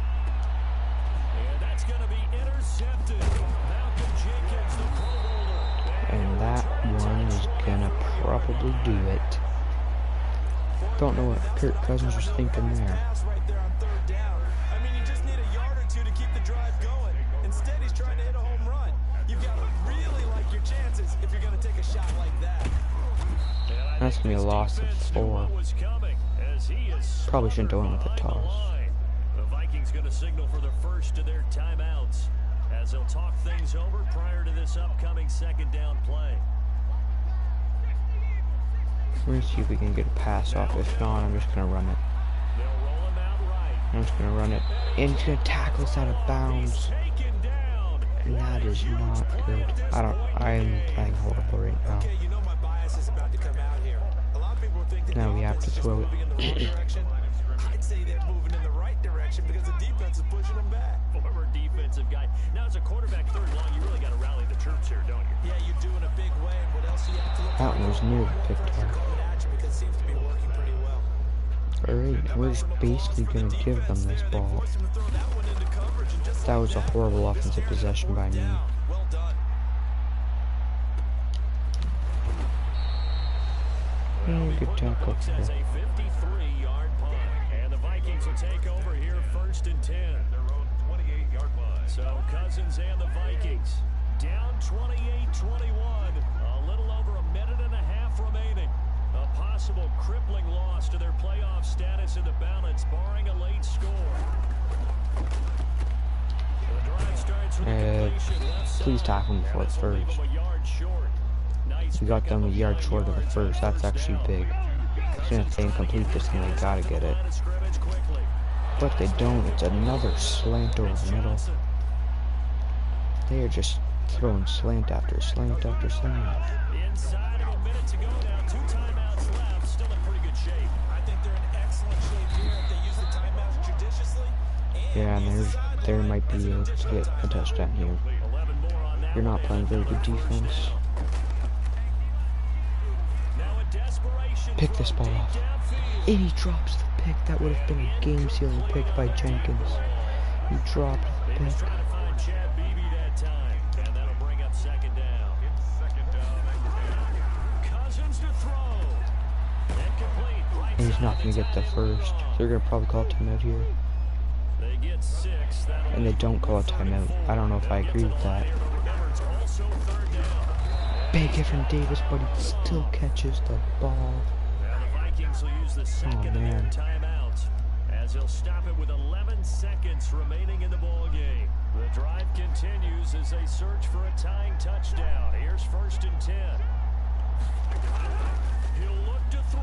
And that's going to be intercepted. Malcolm Jenkins, the Pro Bowler. And that one is gonna probably do it. Don't know what Kirk Cousins was thinking there. I mean, you just need a yard or two to keep the drive going. Instead, he's trying to hit a home run. You've got to really like your chances if you're going to take a shot like that. That's gonna be a loss of 4. Probably shouldn't have went with the toss. The Vikings going to signal for the first of their timeouts as they'll talk things over prior to this upcoming second down play. We're gonna see if we can get a pass off. If not, I'm just gonna run it. They'll roll him out right. I'm just gonna run it. And he's gonna tackle us out of bounds. Taken down. And that is not good. I am playing horrible right now. Okay, you know my bias is about to come out here. A lot of people think that Now we have to offense is throw moving in the wrong it. direction. I'd say they're moving in the right direction because the defense is pushing them back. Former defensive guy. Now, as a quarterback third and long, you really got to rally the troops here, don't you? Yeah, you do in a big way. And what else you have to look That for? was near the pick Pressure target. coming at you because it seems to be working pretty well. Alright, we're just basically gonna give them this ball. Force him to throw that one into coverage, and just That like was a horrible offensive possession by me. well done. Good tackle As there. a 53-yard punt. And the Vikings will take over here first and 10. Their own 28-yard line. So Cousins and the Vikings down 28-21. A little over a minute and a half remaining. A possible crippling loss to their playoff status in the balance, barring a late score. The drive starts with a completion left please side. tackle him before the This will leave first. them a yard short. Nice We got them a pickup yard of short of the 9 first. That's yards. actually big. Even if they incomplete this thing, they gotta get it. But they don't. It's another slant over the middle. They are just throwing slant after slant after slant. Inside of a minute to go now. 2 timeouts left. Still in pretty good shape. I think they're in excellent shape here if they use the timeouts judiciously. Yeah, and there might be able to get a touchdown here. 11 more on that. You're not playing very good defense. Now a desperation Pick this ball off. And he drops the pick. That would have been a game-sealing pick by Jenkins. He dropped the pick. Trying to find Chad Beebe that time. And that'll bring up second down. Cousins to throw. Incomplete. Right And he's side not going of to get the the first. They're going to probably call a timeout here. They get 6. That'll And they don't call a timeout. I don't know if I agree with that. remember, it's also third down. Big hit from Davis, but he still catches the ball. Now the Vikings will use the second of their man. timeouts as they'll stop it with 11 seconds remaining in the ball game. The drive continues as they search for a tying touchdown. Here's first and 10. He'll look to throw.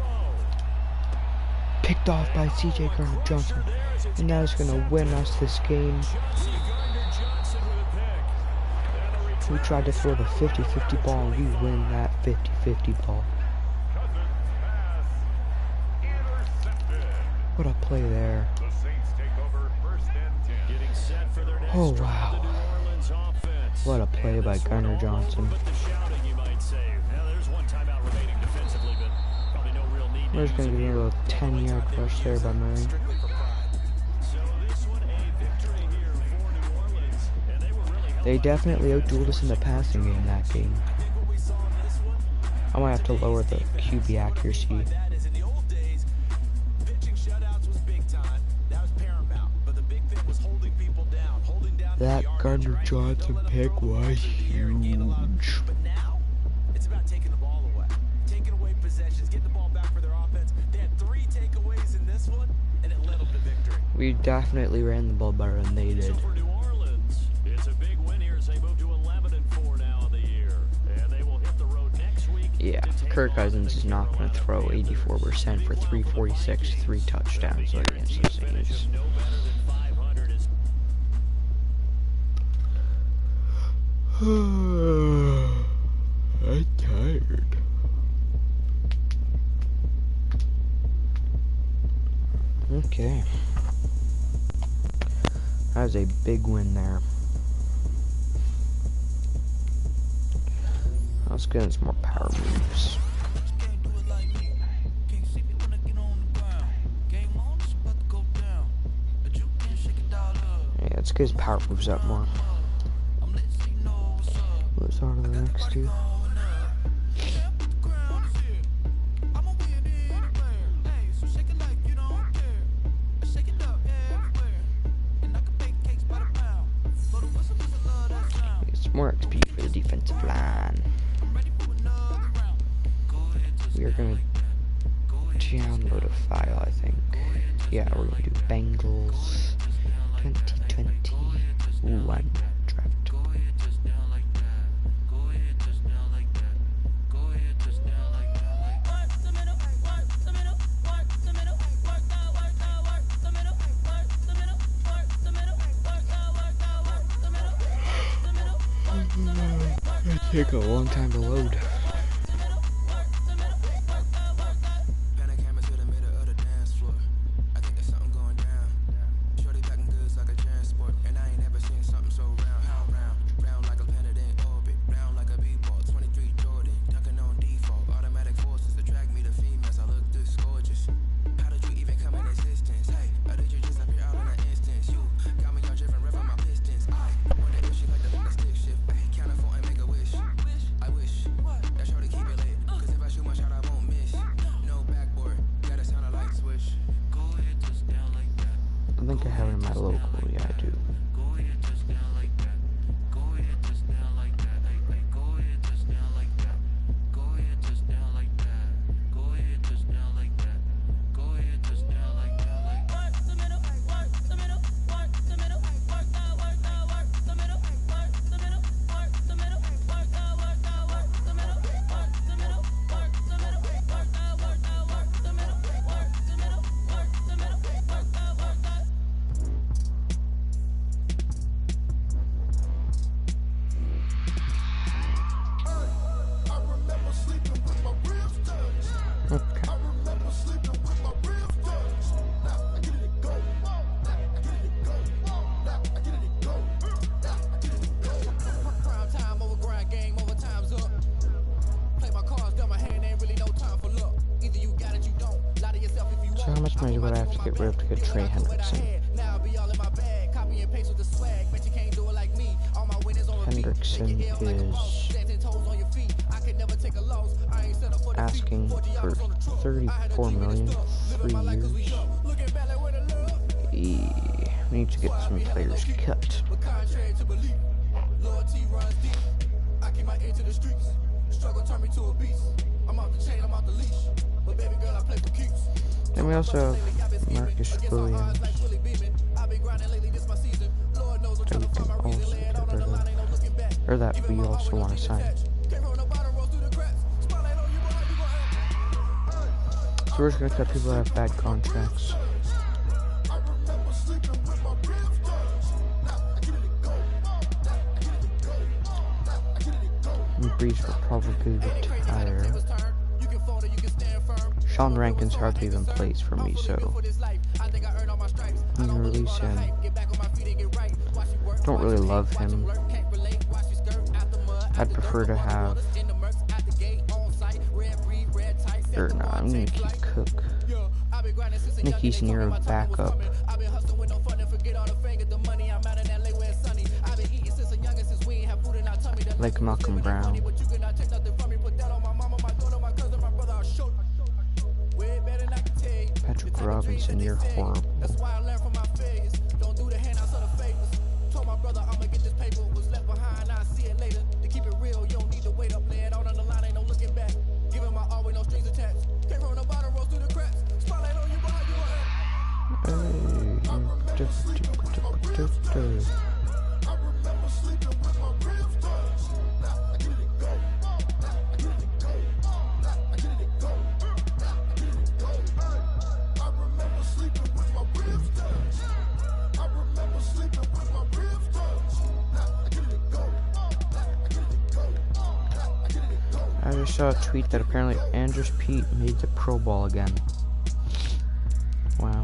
Picked off by C.J. Gardner-Johnson. And that is going to win us this game. Chauncey Gardner-Johnson with a pick. And a We tried to throw the 50-50 ball, and we win that 50-50 ball. What a play there. The Saints take over first and 10. Getting set for their next Oh, drive, wow. the New Orleans offense. What a play by Gardner-Johnson. With the shouting, you might say. Now there's one timeout remaining defensively, but probably no real need to We're just use going to it give a here. little 10-yard rush there by Murray. Strictly for pride. So this one a victory here for New Orleans, and they were really held They by definitely outdueled us in the passing game that game. I think what we saw in this one, I might have to lower the QB accuracy. by that is in the old days, pitching shutouts was big time. That was paramount. But the big thing was holding people down, holding down That the yardage, right? Gardner-Johnson Don't let 'em pick throw the ball was through the air and gain a lot of- huge. But now, it's about taking the ball away. Taking away possessions, getting the ball back for their offense. They had 3 takeaways in this one, and it led them to victory. We definitely ran the ball better than they So did. for New Orleans, it's a big win here as they move to 11-4 now in the year, and they will hit the road next week. Yeah, to take Kirk on Cousins the is not going to throw Carolina 84% for 346, 3 touchdowns against the Guaranteed finish Saints. is no better than 500 is I'm tired. Okay. That was a big win there. Let's get into some more power moves. Yeah, let's get his power moves up more. Let's on to the next two. Get some more XP for the defensive line. We are going to download a file, I think. Yeah, we're going to do Bengals 2021 draft. It take a long time to load. local, yeah, I do. So how much money would I have to get rid of to get Trey Hendrickson? Hendrickson is asking for 34 million, 3 years. We need to get some players cut. Then we also have Marcus Williams that we can also get rid of, or that we also want to sign. So we're just going to cut people that have bad contracts. And Breeze will probably retire. Sean Rankins hardly even plays for me, so I'm gonna release him. Don't really love him. I'd prefer to have, or no, I'm gonna keep Cook. Nick Easonero backup. Like Malcolm Brown. Patrick Robinson, you're horrible. I just saw a tweet that apparently Andrews Pete made the Pro Bowl again. Wow.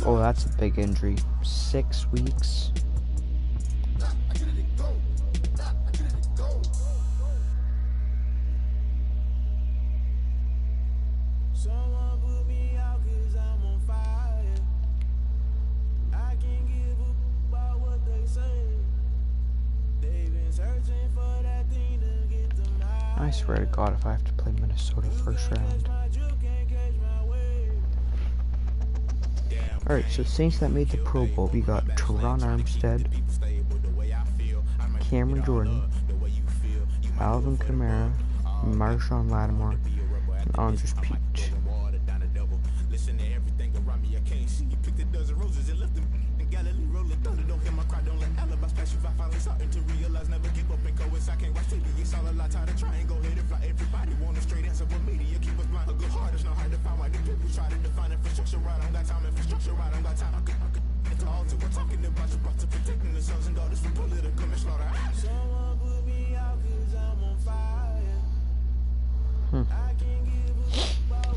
Oh, that's a big injury. 6 weeks. I swear to God, if I have to play Minnesota first round. Alright, so Saints that made the Pro Bowl, we got Teron Armstead, Cameron Jordan, Alvin Kamara, Marshawn Lattimore, and Andres Pete.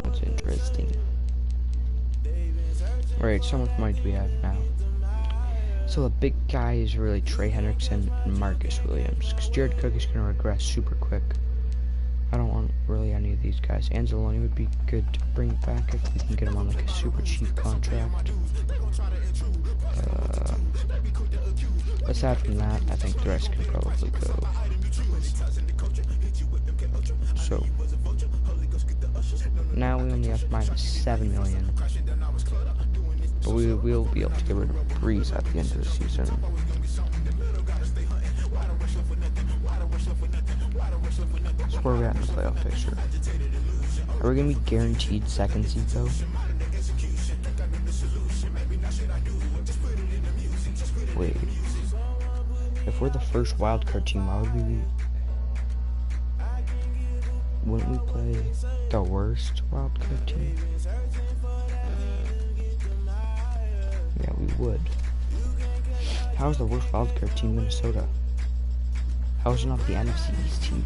That's interesting. Alright, so much money do we have now? So the big guy is really Trey Hendrickson and Marcus Williams, because Jared Cook is going to regress super quick. I don't want really any of these guys. Anzalone would be good to bring back if we can get him on like a super cheap contract. Aside from that, I think the rest can probably go. So now we only have -7 million. But we will be able to get rid of Breeze at the end of the season. So where are we at in the playoff picture? Are we going to be guaranteed second seed though? Wait. If we're the first wildcard team, why would we be... Wouldn't we play the worst wildcard team? Yeah, we would. How is the worst wildcard team Minnesota? How is it not the NFC East team?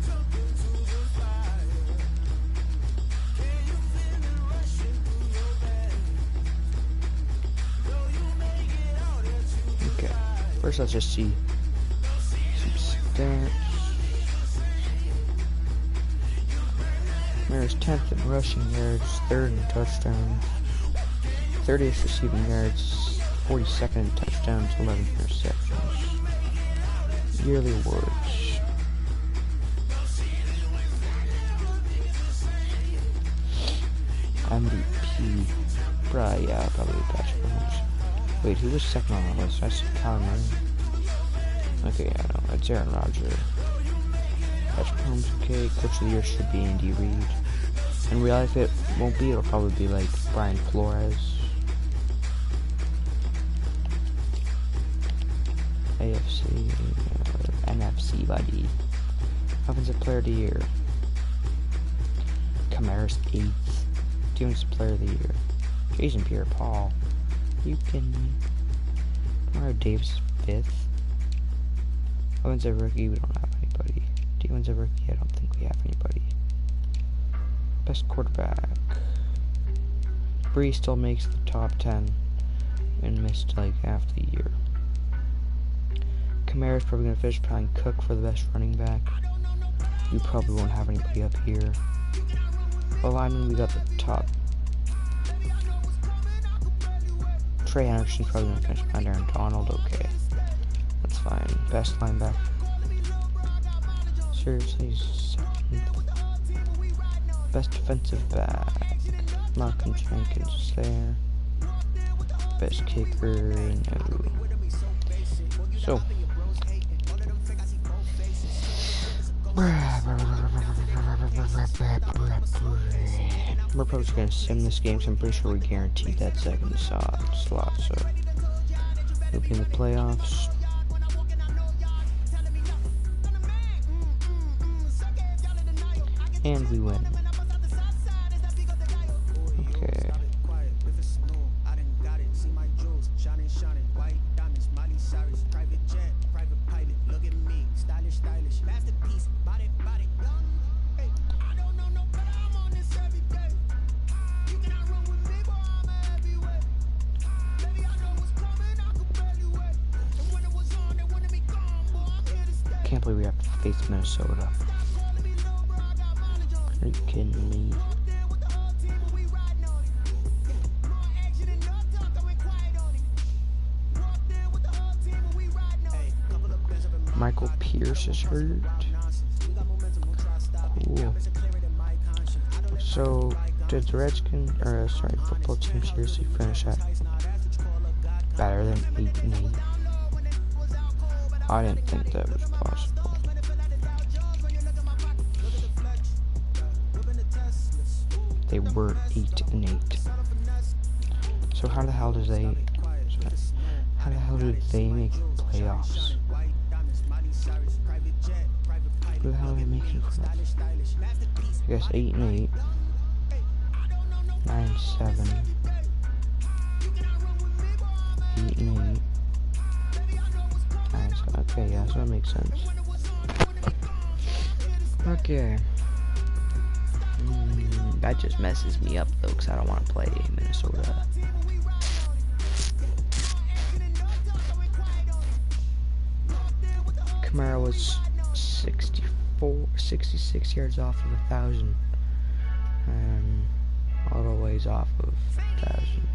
Okay, first let's just see some stats. Mariners 10th in rushing yards, 3rd in touchdowns, 30th receiving yards, 42nd in touchdowns, 11th interceptions. Yearly awards. MVP. Probably Patrick Mahomes. Wait, who was second on the list? I said Kyler Murray. Okay, yeah, no, it's Aaron Rodgers. Patrick Mahomes, okay. Coach of the year should be Andy Reid. In real life, it won't be. It'll probably be like Brian Flores. AFC, NFC, buddy. Offensive player of the year. Kamara's 8th. Defensive player of the year. Jason Pierre-Paul. You kidding me? Mario Davis 5th. Offensive rookie, we don't have anybody. Defensive rookie, I don't think we have anybody. Best quarterback. Bree still makes the top 10 and missed like half the year. Kamara's probably going to finish behind Cook for the best running back. We probably won't have anybody up here. Alignment, we got the top. Trey Anderson's probably going to finish behind Aaron Donald. Okay, that's fine. Best linebacker. Seriously, 7th. Best defensive back. Malcolm Jenkins is there. Best kicker, no. So, we're probably just gonna sim this game, so I'm pretty sure we guaranteed that second slot, so we'll be in the playoffs. And we win. Okay. Can't believe we have to face Minnesota. Are you kidding me? Michael Pierce is hurt. Cool. So, did the Redskins, football team seriously finish at better than 8-8? I didn't think that was possible. They were 8-8. So how the hell did they make playoffs? Who the hell are they making from? I guess 8-8, 9-7, 8-8. Okay, yeah, so that makes sense. Okay. That just messes me up though, because I don't want to play Minnesota. Kamara was 66 yards off of 1,000, and all the ways off of 1,000.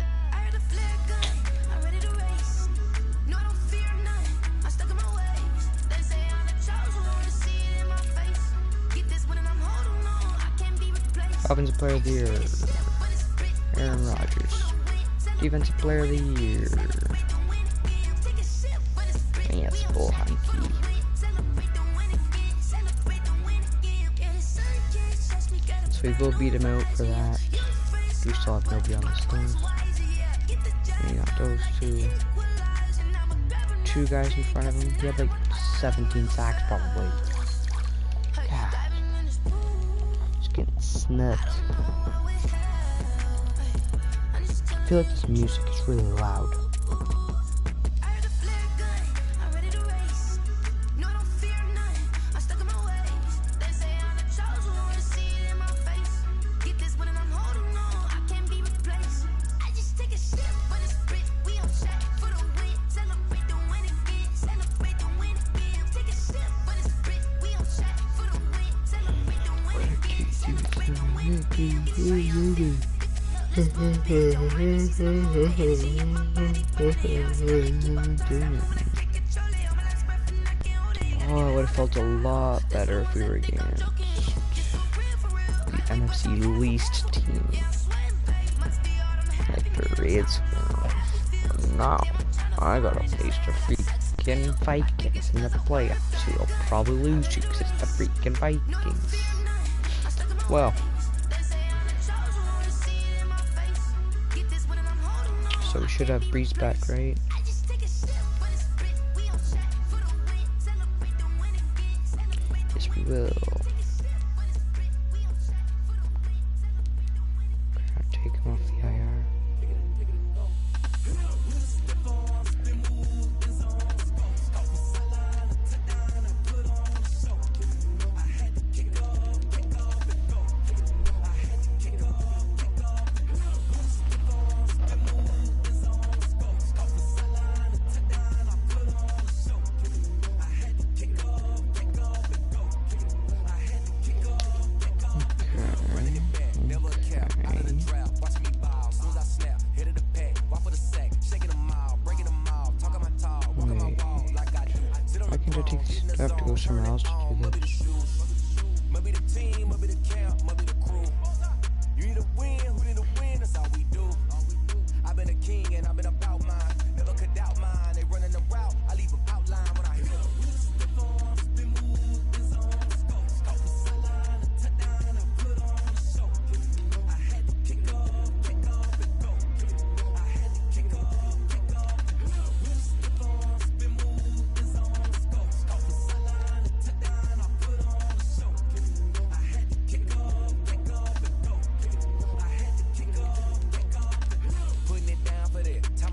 Offensive player of the year, Aaron Rodgers. Defensive Player of the Year. Yes, Bull Hanky. So we will beat him out for that. We still have nobody on the stones. We got those two guys in front of him. He had like 17 sacks probably. God. Just getting snubbed. I feel like this music is really loud. Oh, it would have felt a lot better if we were against the NFC least team, like the Redskins. Now, I got a place to freaking Vikings in the playoffs, so you'll probably lose to because it's the freaking Vikings. Well, so we should have Breeze back, right? Yes, we will. I'll take him off the IR. I have to go somewhere else to do this.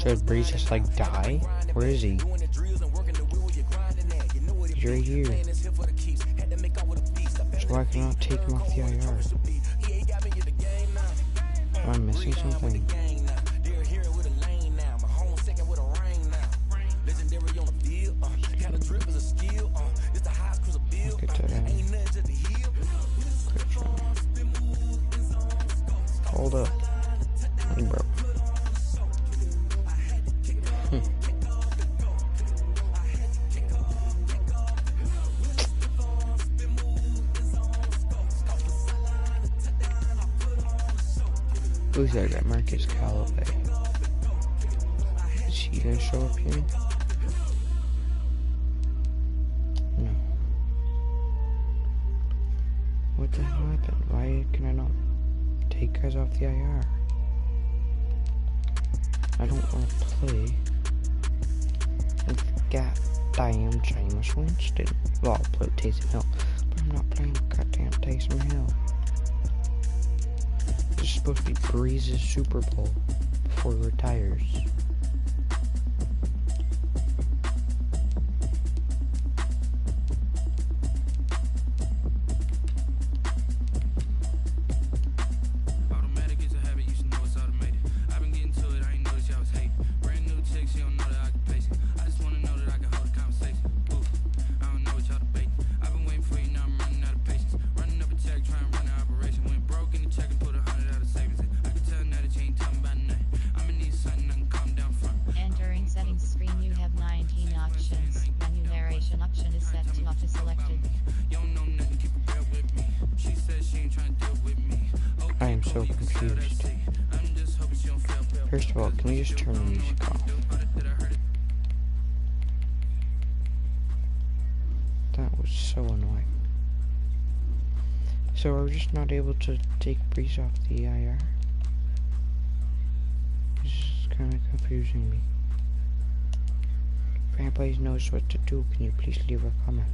Did Breeze just like die? Where is he? He's right here. So why can I not take him off the IR? Am I missing something? Look at that. Hold up. Hey, bro. Who's that guy? Marcus Callaway. Is he gonna show up here? No. What the hell happened? Why can I not take guys off the IR? I don't want to play with goddamn Jameis Winston. Well, I'll play with Taysom Hill, but I'm not playing with goddamn Taysom Hill. This is supposed to be Breeze's Super Bowl before he retires. I am so confused. First of all, can we just turn the music off? That was so annoying. So are we just not able to take Breeze off the IR? This is kind of confusing me. If anybody knows what to do, can you please leave a comment?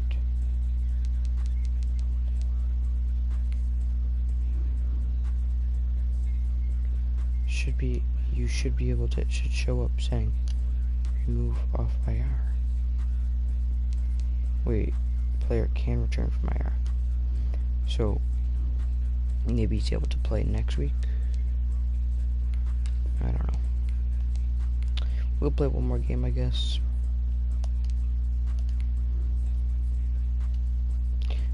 You should be able to, it should show up saying remove off IR. Wait, player can return from IR. So maybe he's able to play next week. I don't know. We'll play one more game, I guess.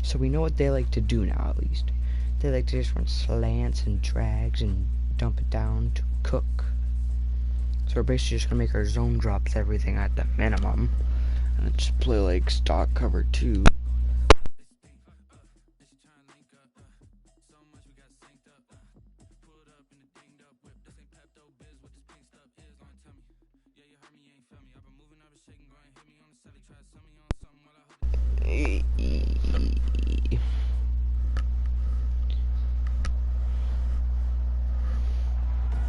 So we know what they like to do now, at least. They like to just run slants and drags and dump it down to cook. So we're basically just gonna make our zone drops everything at the minimum. And just play like stock cover 2.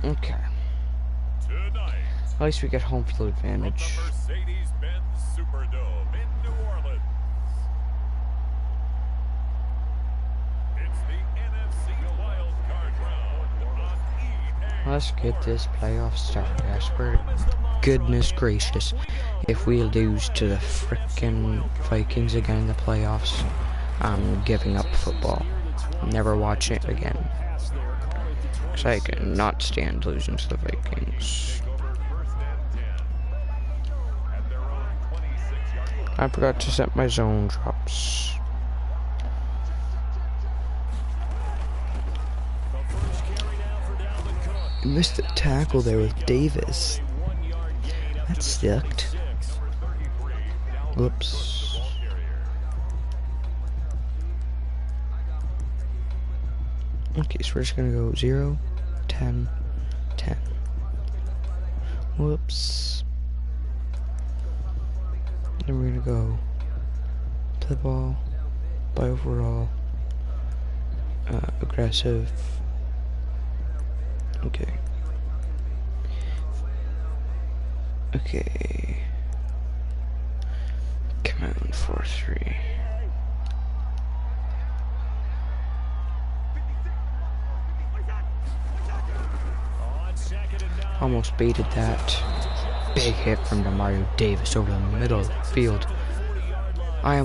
Okay. At least we get home field advantage. Mercedes-Benz Superdome in New Orleans. It's the NFC Wild Card round on ep1. Let's get this playoff started. I swear to goodness gracious, if we lose to the frickin' Vikings again in the playoffs, I'm giving up football. I'm never watching it again. Because I cannot stand losing to the Vikings. I forgot to set my zone drops. I missed the tackle there with Davis. That sucked. Whoops. Okay, so we're just gonna go 0, 10, 10. Whoops. Then we're gonna go play ball, by overall, aggressive. Okay. Okay. Come on, 4-3. Almost baited that. Big hit from Demario Davis over the middle of the field. I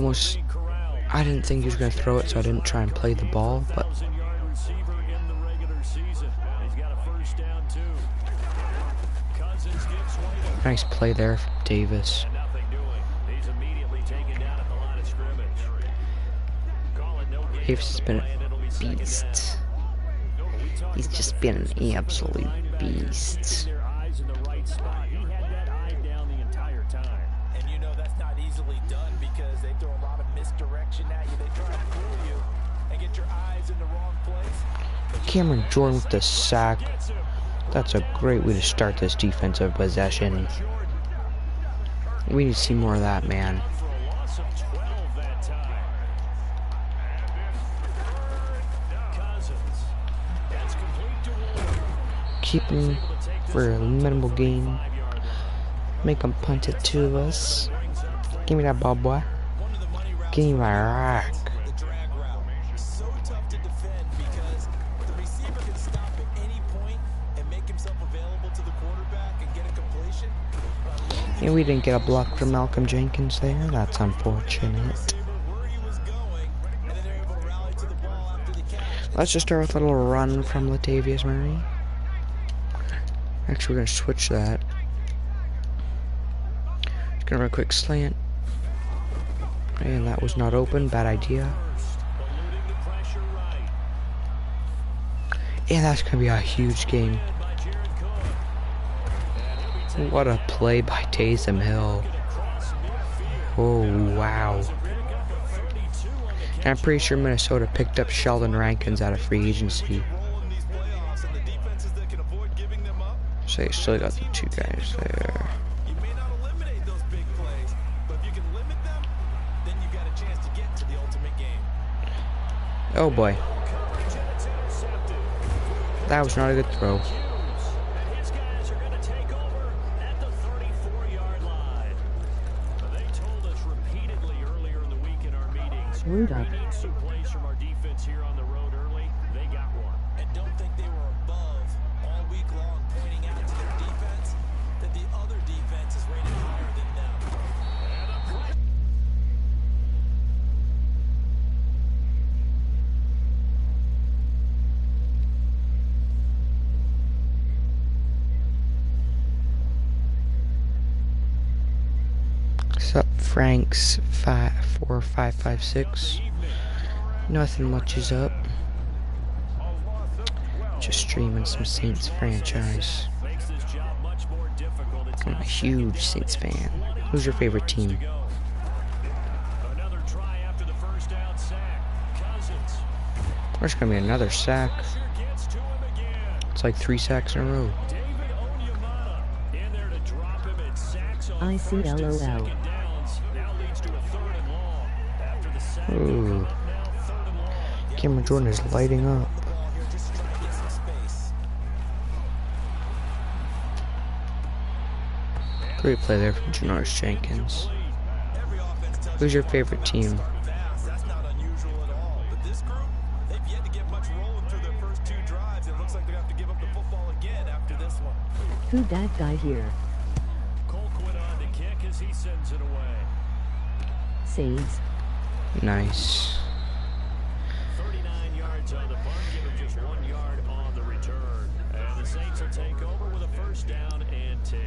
didn't think he was going to throw it, so I didn't try and play the ball, but nice play there from Davis. Davis has been a beast. He's just been an absolute beast. And you know that's not easily done because they throw a lot of misdirection at you. They try to fool you and get your eyes in the wrong place. Cameron Jordan with the sack. That's a great way to start this defensive possession. We need to see more of that, man. Keep him for a minimal gain. Make him punt it to us. Give me that ball, boy. Give me my rock. The drag route. So tough to defend because the receiver can stop at any point and make himself available to the quarterback and get a completion. And we didn't get a block from Malcolm Jenkins there. That's unfortunate. Let's just start with a little run from Latavius Murray. Actually, we're going to switch that. Just going to run a quick slant. And that was not open. Bad idea. And that's going to be a huge game. What a play by Taysom Hill. Oh, wow. And I'm pretty sure Minnesota picked up Sheldon Rankins out of free agency. So say, still got the 2 guys there. You may not eliminate those big plays, but if you can limit them, then you got a chance to get to the ultimate game. Oh boy. That was not a good throw. And his guys are going to take over at the 34-yard line. They told us repeatedly earlier in the week in our meetings, we need some plays from our defense here on the road early. They got one. And don't think they were above all week long, pointing out to their defense that the other defense is rated higher than them. And a play. Sup, Frank's 4556. Nothing much is up. Just streaming some Saints franchise. Makes this job much more difficult. It's I'm a not huge Saints fan. Who's your favorite team? another try after the first down sack. Cousins. There's gonna be another sack. Pressure gets to him again. It's like 3 sacks in a row. David Onyemata in there to drop him at sacks on first and ICLOL. second downs. Now leads to a 3rd and long. After the sack, Ooh. they'll come up now 3rd and long. Cameron Jordan is lighting up. Ball here just to try to get some space. Great play there from Janoris Jenkins. Every offense tells Who's you your favorite team? fast. That's not unusual at all. But this group, they've yet to get much rolling through their first 2 drives. It looks like they have to give up the football again after this one. Who that guy here? Colquitt on to kick as he sends it away. Saves. Nice. 39 yards on the punt, give him just 1 yard on the return. And the Saints will take over with a first down and 10.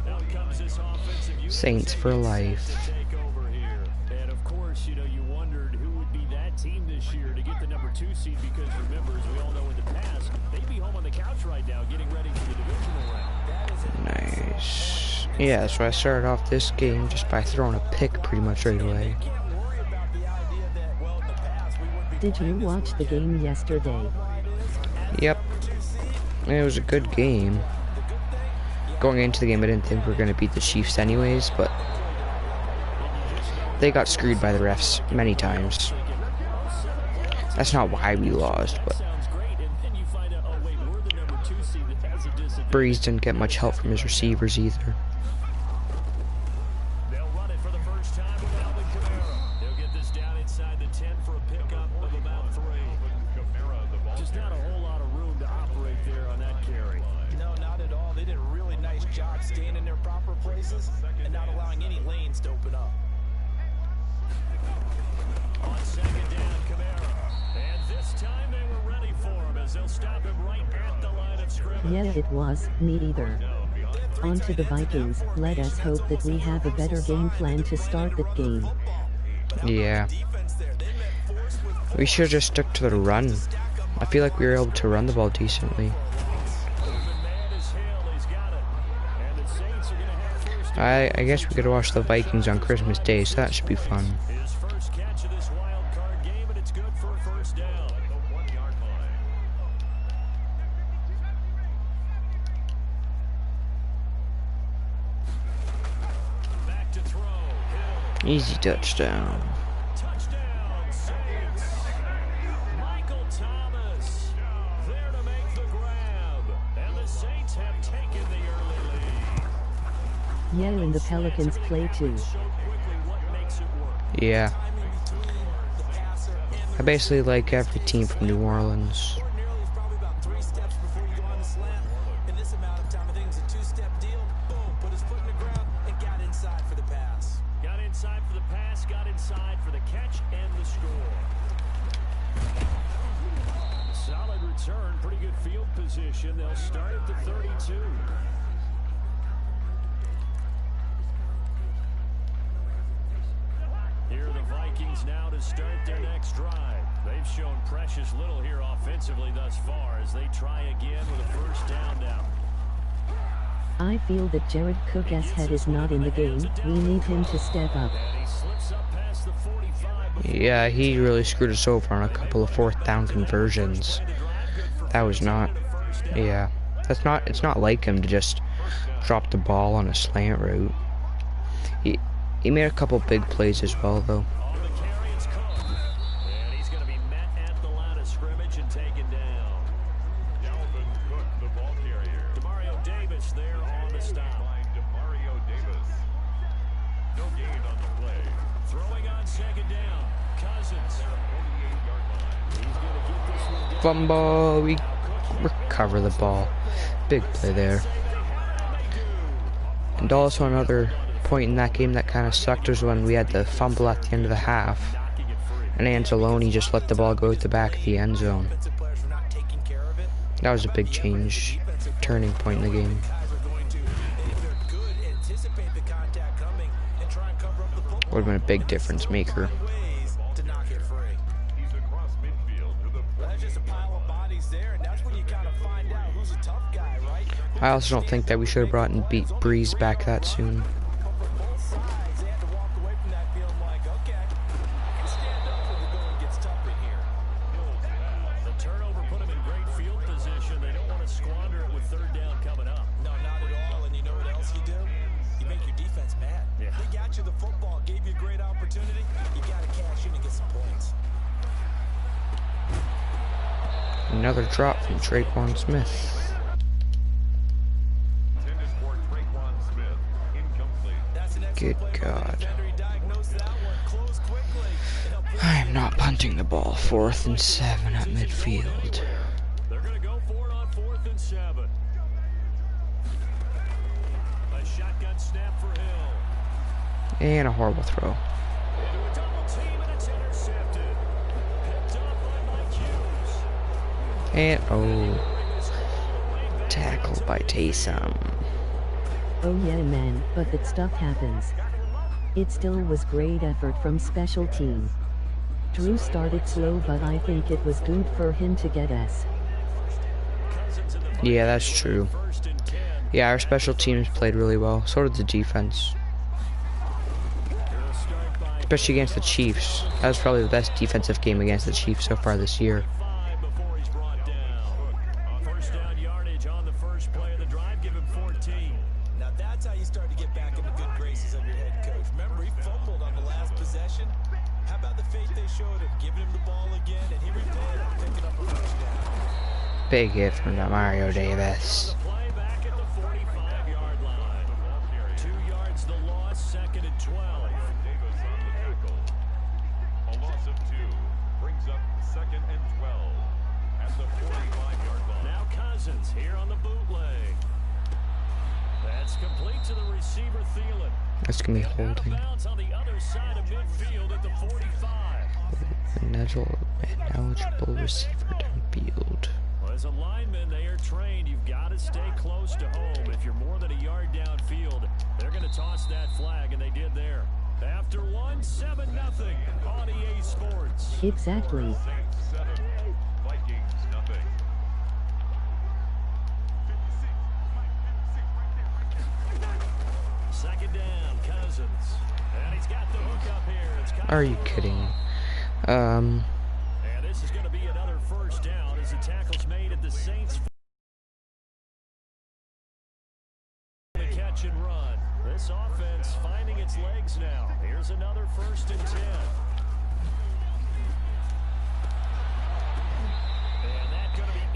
Out comes this offensive unit. Saints for life. To take over here. And of course, you know, you wondered who would be that team this year to get the number 2 seed, because remember, as we all know in the past, they'd be home on the couch right now getting ready for the divisional round. That is Nice. Yeah, so I started off this game just by throwing a pick pretty much right away. Can't worry about the idea that, well, in the past, we wouldn't be Did you watch the game yesterday? Yep. It was a good game. Going into the game, I didn't think we were going to beat the Chiefs anyways, but they got screwed by the refs many times. That's not why we lost, but Sounds great, and then you find out, oh wait, we're the number 2 seed that has a disadvantage. Breeze didn't get much help from his receivers either. They'll run it for the first time with Alvin Kamara. They'll get this down inside the 10 for a pickup of about 3. Just not a whole lot of room to operate there on that carry. No, not at all. They did a really nice job staying in their proper places and not allowing any lanes to open up. On 2nd down, Kamara. And this time they were ready for him as they'll stop him right at the line of scrimmage. Yeah, it was. Me either. On to the Vikings. Let us hope that we have a better game plan to start that game. Yeah. We should have just stuck to the run. I feel like we were able to run the ball decently. I guess we could watch the Vikings on Christmas Day, so that should be fun. His first catch of this wild card game, and it's good for a first down. 1 yard line. Back to throw. Hill. Easy touchdown. Touchdown, Saints. Michael Thomas there to make the grab. And the Saints have taken the early lead. Yeah, and the Pelicans play too. So quickly, what makes it work? Yeah. I basically like every team from New Orleans. Ordinarily, it's probably about 3 steps before you go on the slant. In this amount of time, I think it's a 2-step deal. Boom, put his foot in the ground and got inside for the pass. Got inside for the pass, got inside for the catch and the score. Solid return, pretty good field position. They'll start at the 32. Here are the Vikings now to start their next drive. They've shown precious little here offensively thus far as they try again with a first down now. I feel that Jared Cook's head is not in the game. We need him to step up. And he slips up past the 45. Yeah, he really screwed us over on a couple of 4th down conversions. That was not, yeah. It's not like him to just drop the ball on a slant route. He made a couple big plays as well, though. On the carry, it's Cook. And he's going to be met at the line of scrimmage and taken down. Dalvin Cook, the ball carrier. Demario Davis there on the stop. Demario Davis. No gain on the play. Throwing on second down. Cousins. 48-yard line. He's going to get this one down. Fumble. We recover the ball. Big play there. And also another point in that game that kind of sucked was when we had the fumble at the end of the half, and Anzalone just let the ball go at the back of the end zone. That was a big change, turning point in the game. Would have been a big difference maker. I also don't think that we should have brought in Breeze back that soon. Another drop from Traquan Smith. Good God. I am not punting the ball. 4th and 7 at midfield. They're going to go for it on 4th and 7. A shotgun snap for Hill. And a horrible throw. Into a double team, and it's intercepted. Picked up by Mike Hughes. And tackled by Taysom. Oh yeah man, but that stuff happens. It still was great effort from special team. Drew started slow, but I think it was good for him to get us. Yeah, that's true. Yeah, our special teams played really well. So did the defense. Especially against the Chiefs. That was probably the best defensive game against the Chiefs so far this year. Big hit from Demario Davis. Play back at the 45-yard line. 2 yards the loss, 2nd and 12. Davis on the tackle. A loss of 2 brings up 2nd and 12 at the 45-yard line. Now Cousins here on the bootleg. That's complete to the receiver Thielen. That's gonna be holding. On the other side of midfield at the 45. Ineligible receiver downfield. As a lineman, they are trained. You've got to stay close to home. If you're more than a yard downfield, they're going to toss that flag, and they did there. After 1, 7-0 on EA Sports. Exactly. Vikings nothing. Second down, Cousins. And he's got the hook up here. It's Are you kidding? And this is going to be another first down as the tackle's made at the Saints. The catch and run. This offense finding its legs now. Here's another 1st and 10.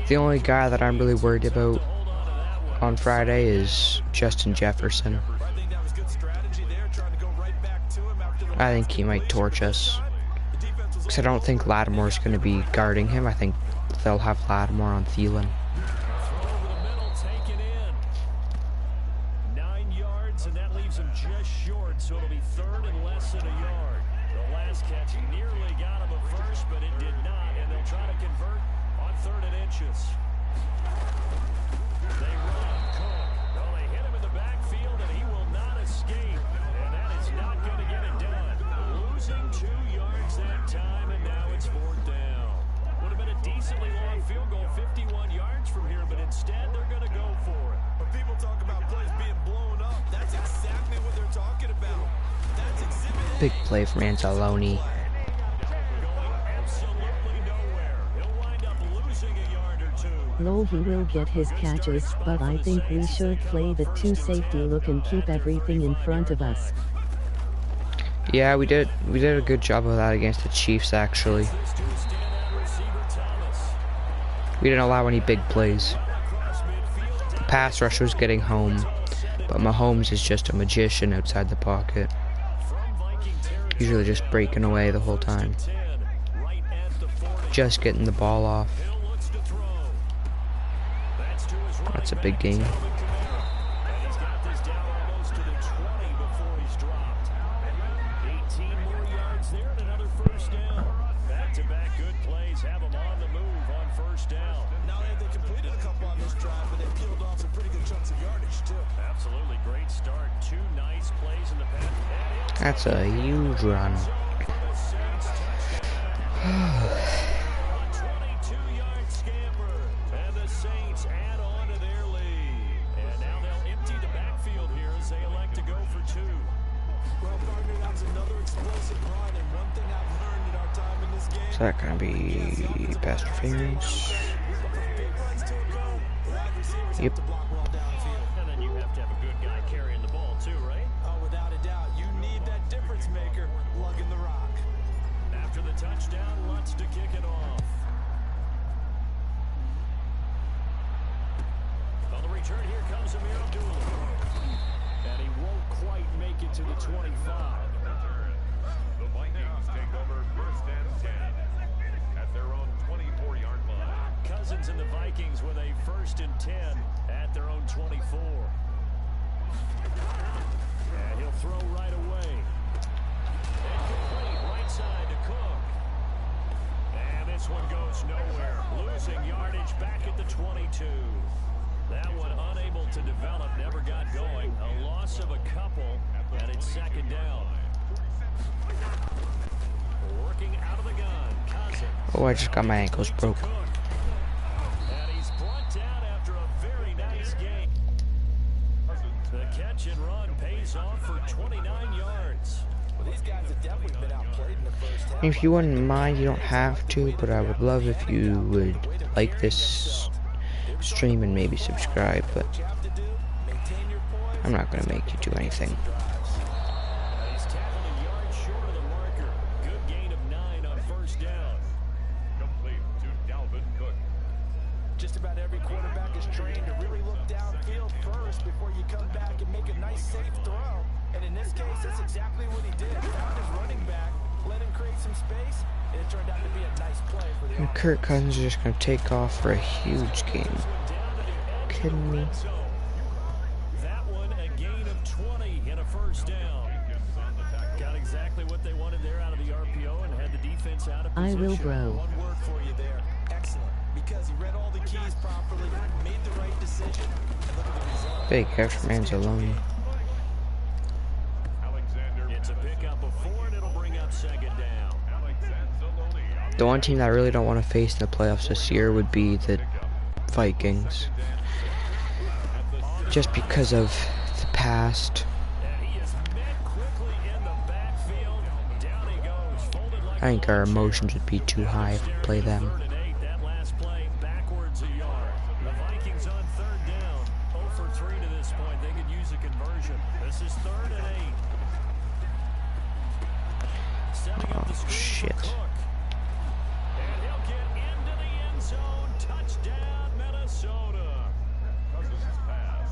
The only guy that I'm really worried about on Friday is Justin Jefferson. I think he might torch us. Because I don't think Lattimore's going to be guarding him. I think they'll have Lattimore on Thielen. Throw over the middle, taken in. 9 yards, and that leaves him just short, so it'll be 3rd and less than a yard. The last catch nearly got him a first, but it did not, and they'll try to convert on 3rd and inches. They run Cook. Well, they hit him in the backfield, and he will not escape, and that is not going to get it done. Losing 2 yards that time, and now it's 4th down. Would have been a decently long field goal, 51 yards from here, but instead they're going to go for it. When people talk about plays being blown up, that's exactly what they're talking about. That's exhibit A. Big play from Anzalone. Going absolutely nowhere. He'll wind up losing a yard or 2. Lol, he will get his catches, but I think we should play the 2 safety look and keep everything in front of us. Yeah, we did a good job of that against the Chiefs, actually. We didn't allow any big plays. The pass rush was getting home, but Mahomes is just a magician outside the pocket. Usually just breaking away the whole time. Just getting the ball off. That's a big game. That's a huge run. Is that gonna be past interference? Yep. And then you have to have a good guy carrying the ball too, right? Oh, without a doubt. You need that difference maker lugging the rock. After the touchdown, Lutz to kick it off. On the return, here comes Amir Abdullah. And he won't quite make it to the 25. The Vikings take over 1st and 10 at their own 24-yard line. Cousins and the Vikings with a 1st and 10 at their own 24. And he'll throw right away. Incomplete, right side to Cook. And this one goes nowhere. Losing yardage back at the 22. That one unable to develop, never got going. A loss of a couple, and it's 2nd down. Working out of the gun, Cousins. Oh, I just got my ankles broke. And he's brought down after a very nice game. The catch and run pays off for 29 yards. Well, these guys have definitely been outplayed in the first half. If you wouldn't mind, you don't have to, but I would love if you would like this stream and maybe subscribe, but I'm not gonna make you do anything. He's tackled a yard short of the marker. Good gain of 9 on 1st down. Complete to Dalvin Cook. Just about every quarterback is trained to really look downfield first before you come back and make a nice safe throw. And in this case, that's exactly what he did. Found his running back, let him create some space, and it turned out to be a nice play for the And Kirk Cousins is just gonna take off for a huge game. Kidding me? That one a gain of 20 and a 1st down. Got exactly what they wanted there out of the RPO and had the defense out of position. I will, bro. One word for you there. Excellent. Because he read all the keys properly, made the right decision, and look at the result. Big catch from Anzalone. It's a pickup of 4 and it'll bring up 2nd down. The one team that I really don't want to face in the playoffs this year would be the Vikings. Just because of the past. And he is met quickly in the backfield. Down he goes. Folded like I think our emotions would be too high if we play them. 3rd and 8. That last play backwards a yard. The Vikings on 3rd down. 0 for 3 to this point. They could use a conversion. This is 3rd and 8. Setting up the Oh, screen for shit. Cook. And he'll get into the end zone. Touchdown, Minnesota.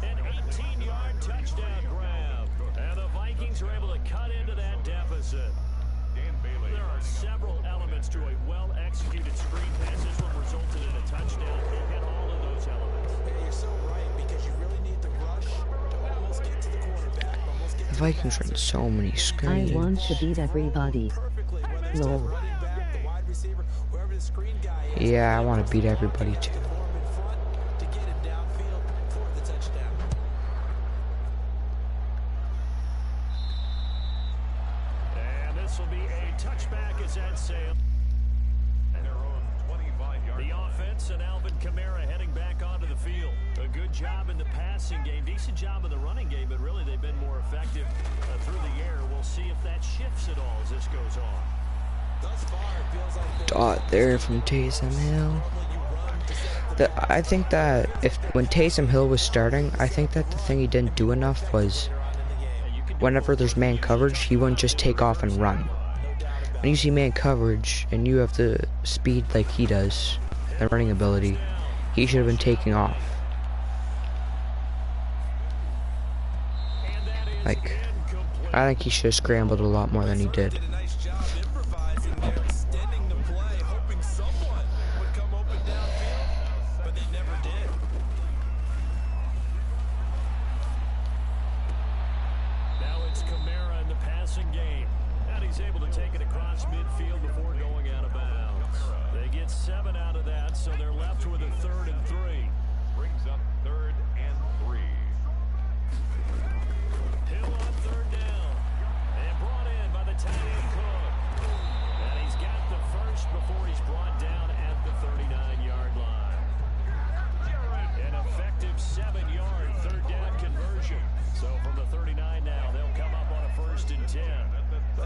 An 18-yard touchdown grab. And the Vikings are able to cut into that deficit. There are several elements to a well-executed screen pass. This one resulted in a touchdown. And all of those elements. Yeah, you're so right, because you really need the rush to almost get to the quarterback. Almost get The Vikings run so many I screens. want to beat everybody. perfectly, whether it's the Lol. running back, the wide receiver, whoever the screen guy is. Yeah, I want to beat everybody too. Form in front to get it downfield for the touchdown. And this will be a touchback as that sail. Their own 25-yard The line. offense and Alvin Kamara heading back onto the field. A good job in the passing game, decent job in the running game, but really they've been more effective through the air. We'll see if that shifts at all as this goes on. Dot there from Taysom Hill. I think that when Taysom Hill was starting, I think that the thing he didn't do enough was whenever there's man coverage, he wouldn't just take off and run. When you see man coverage and you have the speed like he does, the running ability, he should have been taking off. Like, I think he should have scrambled a lot more than he did.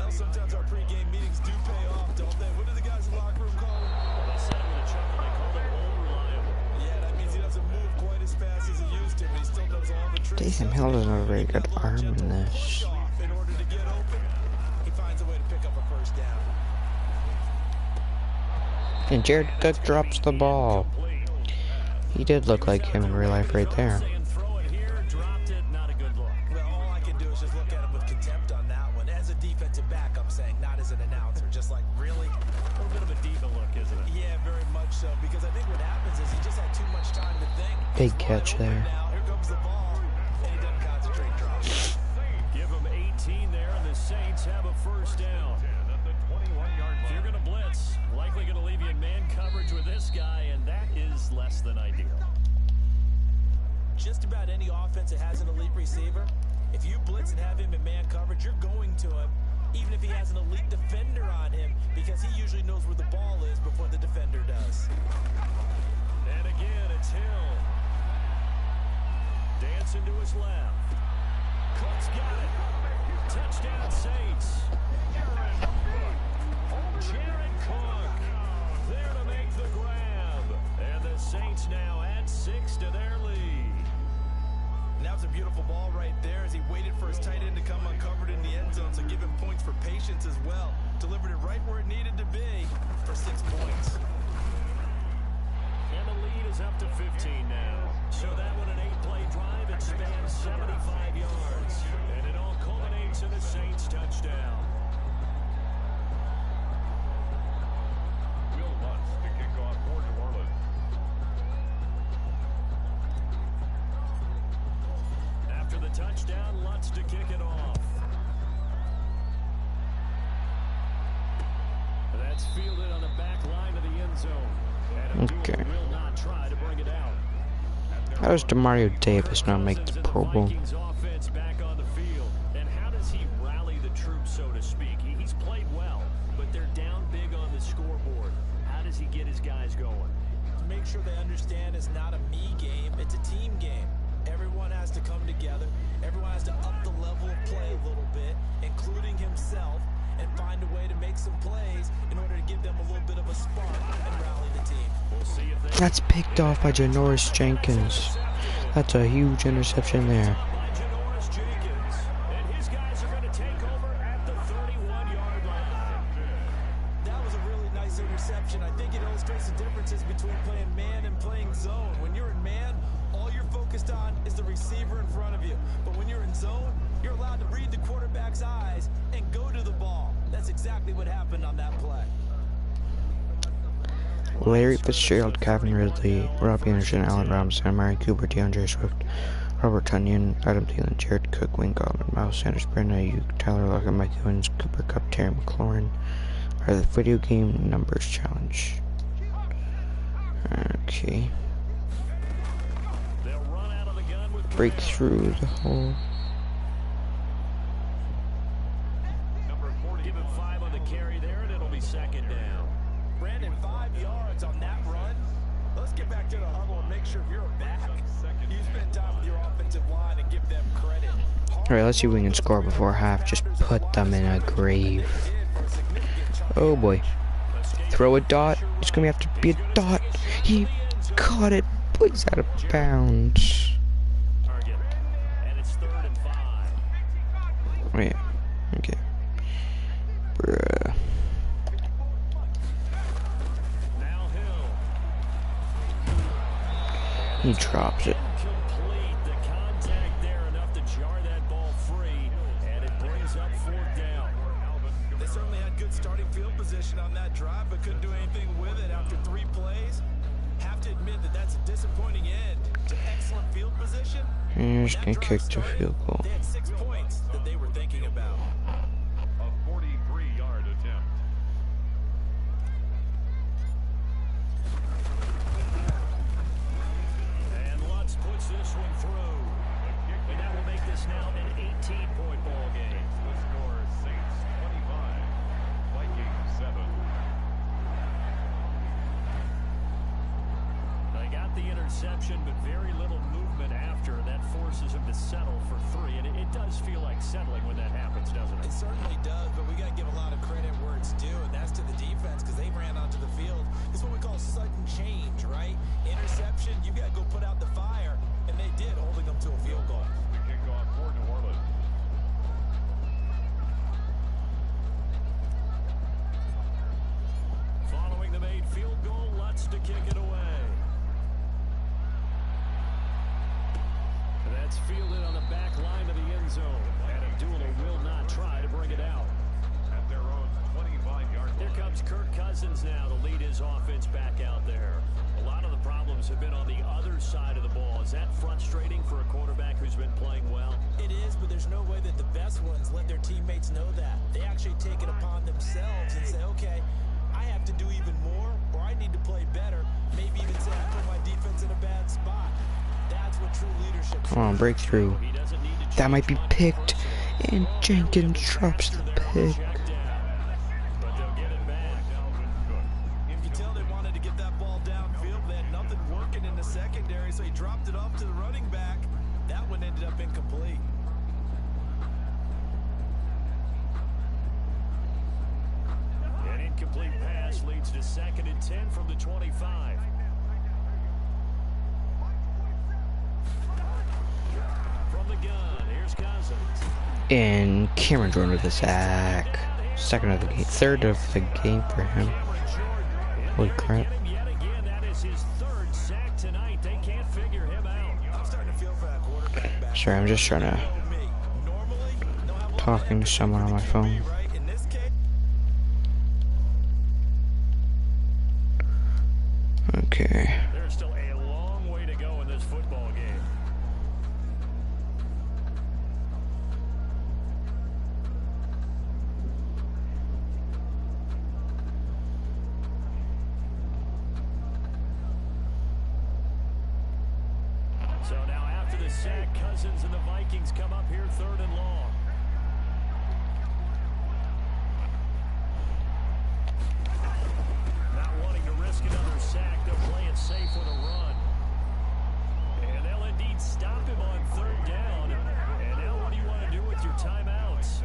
Sometimes our pregame meetings do pay off, don't they? What do the guys in the locker room call him? They said it with a chuckle. They called him unreliable. Yeah, that means he doesn't move quite as fast as he used to, but he still does all the tricks. Taysom Hill doesn't have a very good arm in this. In order to get open, he finds a way to pick up a first down. And Jared Cook drops the ball. He did look like him in real life right there. Big catch there. Here comes the ball, and he doesn't concentrate, drops. Give him 18 there, and the Saints have a first down. If you're going to blitz, likely going to leave you in man coverage with this guy, and that is less than ideal. Just about any offense that has an elite receiver, if you blitz and have him in man coverage, you're going to him, even if he has an elite defender on him, because he usually knows where the ball is before the defender does. And again, it's Hill. Dancing to his left. Cook's got it. Touchdown, Saints. Jared Cook there to make the grab. And the Saints now add 6 to their lead. And that was a beautiful ball right there as he waited for his tight end to come uncovered in the end zone, so give him points for patience as well. Delivered it right where it needed to be for 6 points. And the lead is up to 15 now. So that one an 8-play drive. It spans 75 yards. And it all culminates in a Saints touchdown. Will Lutz to kick off for New Orleans. After the touchdown, Lutz to kick it off. That's fielded on the back line of the end zone. Okay. How does Demario Davis not make the Pro Bowl? Back on the field. And how does he rally the troops, so to speak? He's played well, but they're down big on the scoreboard. How does he get his guys going? To make sure they understand it's not a me game, it's a team game. Everyone has to come together. Everyone has to up the level of play a little bit, including himself, and find a way to make some plays in order to give them a little bit of a spark and rally the team. We'll see if they That's picked off by Janoris Jenkins. That's a huge interception there. Janoris Jenkins, and his guys are going to take over at the 31-yard line. That was a really nice interception. I think it illustrates the differences between playing man and playing zone. When you're in man, all you're focused on is the receiver in front of you. But when you're in zone, you're allowed to read the quarterback's eyes and go to the ball. That's exactly what happened on that play. Larry Fitzgerald, Calvin Ridley, Robbie Anderson, Allen Robinson, Amari Cooper, DeAndre Swift, Robert Tonyan, Adam Thielen, Jared Cook, Wayne Gallman, Miles Sanders, Brandon Ayuk, Tyler Lockett, Mike Evans, Cooper Kupp, Terry McLaurin are the video game numbers challenge. Okay. They'll run out of the gun with Break through the hole. Give him 5 on the carry there, and it'll be second down. Brandon, 5 yards on that run. Let's get back to the huddle and make sure you're back. You spend time with your offensive line and give them credit. Alright, let's see if we can score before half. Just put them in a grave. Oh boy. Throw a dot. It's gonna have to be a dot. He caught it, but he's out of bounds. Target. And it's 3rd and 5. Oh yeah. Okay. Bruh. Now Hill. He drops it. Complete. The contact there enough to jar that ball free, and it brings up 4th down. They certainly had good starting field position on that drive, but couldn't do anything with it after 3 plays. Have to admit that that's a disappointing end to excellent field position. And just That gonna drive kick the started, field goal. They had 6 points that they were thinking about. A 43-yard attempt. And Lutz puts this one through. And that will make this now an 18-point ball game. The score, Saints 25, Vikings 7. They got the interception, but very little movement after. That forces him to settle for 3. And it does feel like settling when that happens, doesn't it? It certainly does, but we got to give a lot of credit where it's due, and that's to the defense because they ran onto the field. It's what we call sudden change, right? Interception, you got to go put out the fire, and they did, holding them to a field goal. The kickoff for New Orleans. Following the made field goal, Lutz to kick it away. That's fielded on the back line of the end zone. And Abdullah will not try to bring it out. At their own 25-yard line. Here comes Kirk Cousins now to lead his offense back out there. A lot of the problems have been on the other side of the ball. Is that frustrating for a quarterback who's been playing well? It is, but there's no way that the best ones let their teammates know that. They actually take it upon themselves and say, okay, I have to do even more, or I need to play better. Maybe even say I put my defense in a bad spot. That's what true leadership is. Come on, breakthrough. He doesn't need to That might be picked. And Jenkins drops the pick. but they'll get it back. You can tell they wanted to get that ball downfield. They had nothing working in the secondary, so he dropped it off to the running back. That one ended up incomplete. An incomplete pass leads to 2nd and 10 from the 25. From the gun, here's Cousins. And Cameron Jordan with the sack. Second of the game, 3rd of the game for him. Holy crap. Yet again, that is his 3rd sack tonight. They can't figure him out. I'm starting to feel for that quarterback back. Sorry, I'm just trying to Normally, no, how long talking to someone on my phone. right? In this case, Okay. There's still a long way to go in this football game. So now after the sack, Cousins and the Vikings come up here 3rd and long. Not wanting to risk another sack, they'll play it safe with a run. And they'll indeed stop him on 3rd down. And now what do you want to do with your timeouts?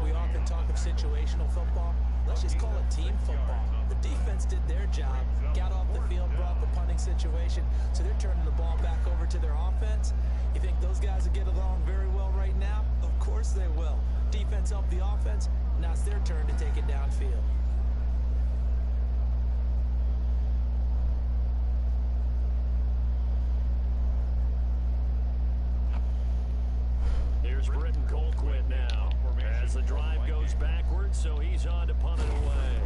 we often talk of situational football. Let's just call it team football. The defense did their job, got off the field, brought the punting situation, so they're turning the ball back over to their offense. You think those guys will get along very well right now? Of course they will. Defense helped the offense. Now it's their turn to take it downfield. Here's Britton Colquitt now. As the drive goes backwards, so he's on to punt it away.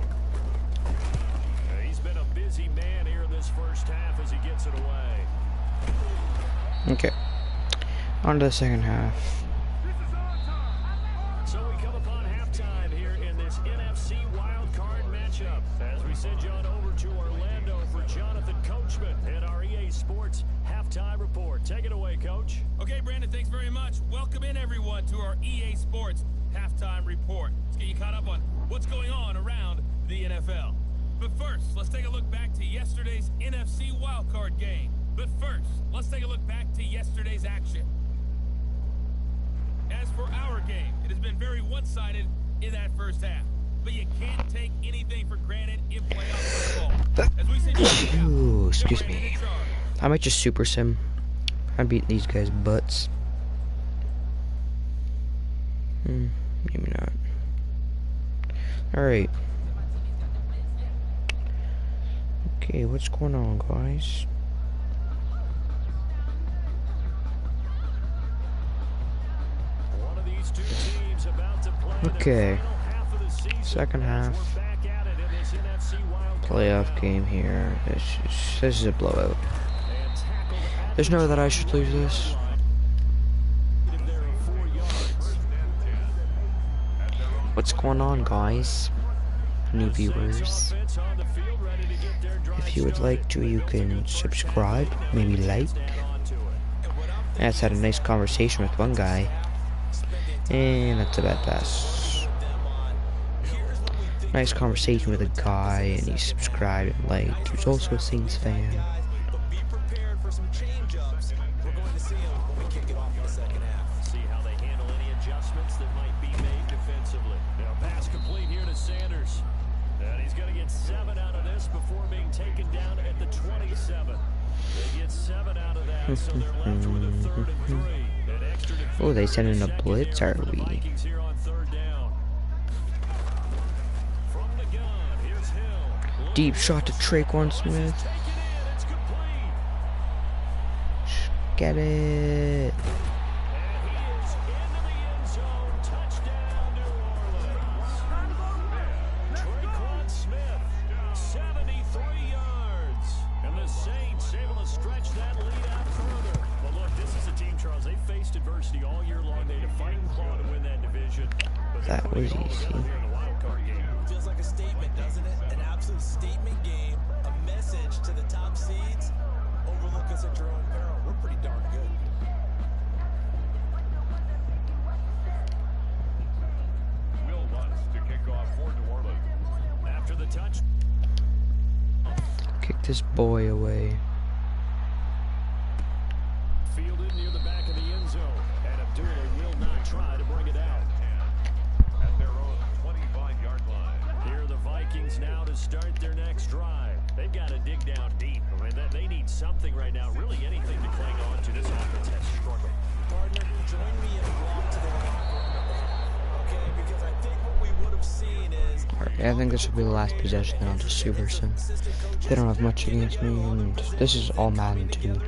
He's been a busy man here in this first half as he gets it away. Okay. On to the second half. So we come upon halftime here in this NFC wildcard matchup as we send you on over to Orlando for Jonathan Coachman and our EA Sports halftime report. Take it away, Coach. Okay, Brandon, thanks very much. Welcome in, everyone, to our EA Sports halftime report. Let's get you caught up on what's going on around the NFL. But first, let's take a look back to yesterday's NFC wildcard game. But first, let's take a look back to yesterday's action. As for our game, it has been very one-sided in that first half. but you can't take anything for granted in playoff football. As we sit here, Ooh, excuse me. I might just super sim. I'm beating these guys' butts. Maybe not. Alright. Okay, what's going on, guys? One of these two teams about to play Okay. the final half of the season. Second half. We're back at it in this NFC wild card Playoff game here. This is a blowout. and tackled at There's no way that I should lose this. the line. There are 4 yards. What's going on, guys? New Saints viewers. offense on the field, ready to get their drive If you would like to, you can subscribe, maybe like. onto it. I just had a nice conversation with one guy. And that's a bad pass. Nice conversation with a guy, and he subscribed and liked. He was also a Saints fan. Be prepared for some change-ups. We're going to see them when we kick it off in the second half. See how they handle any adjustments that might be made defensively. Now pass complete here to Sanders. And he's going to get 7 out of this before being taken down at the 27. They get 7 out of that, so they're left with a 3rd and 3. An extra Oh, they sent in a defensive blitz, secondary are for the we? Vikings here on 3rd down. From the gun, here's Hill. Deep shot to Traquan Smith. Taken in, it's complete. Get it. And he is into the end zone. Touchdown, New Orleans. Traquan Smith, 73 yards. And the Saints able to stretch that lead out further. Well, look, this is a team, Charles. They faced adversity all year long. They had to fight and claw to win that division. But they're That putting was it all easy. together here in the wild card game. Feels like a statement, doesn't it? An absolute statement game. A message to the top seeds. Overlook us at your own peril. We're pretty darn good. Will Lutz to kick off for New Orleans. After the touch, Kick this boy away. fielded near the back of the end zone. And Abdullah will not try to bring it out. At their own 25-yard line. Here are the Vikings now to start their next drive. They've got to dig down deep. I mean, they need something right now, really anything to cling on to. This offense has struggled. Gardner, join me in a walk to the right. Okay, because I think what we would have seen is Alright, I think this will be the last possession, then I'll just super sim. They don't have much against me, and this is all Madden 2.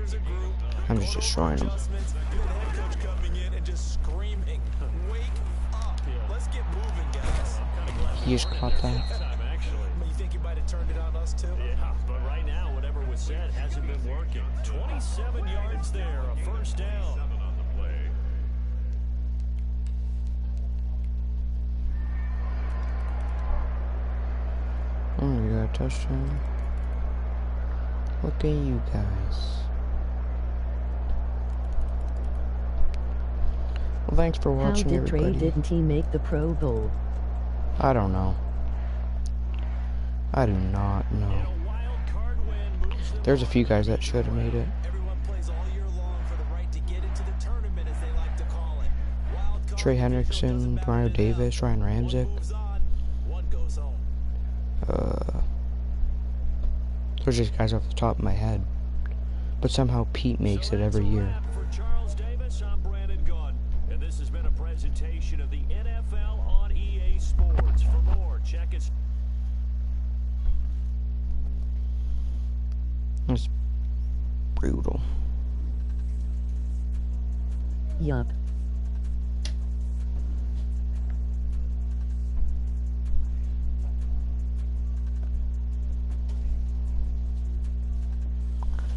I'm just destroying them. adjustments, and the head coach coming in and just screaming, wake up. Let's get moving, guys. I'm kind of glad He just caught that. time, actually. You think he might have turned it on us, too? Yeah, but right now, whatever was said hasn't been working. 27 yards there, a first down. 7 on the play. Oh, we got a touchdown. Look at you guys. Well, thanks for How watching, did Trey everybody. didn't he make the Pro Bowl? I don't know. I do not And know. a wild card win moves them There's a few guys that should have made it. Everyone plays all year long for the right to get into the tournament, as they like to call it. Wild card Trey division Hendrickson, doesn't matter Mario enough. Davis, Ryan One Ramczyk. moves on, one goes home. Those are just guys off the top of my head. But somehow Pete makes it every year. For Charles Davis, I'm Brandon Gunn, and this has been a presentation of the NFL on EA Sports. For more, check us. That's brutal. Yup.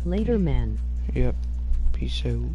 Later, man. Yep. Peace out.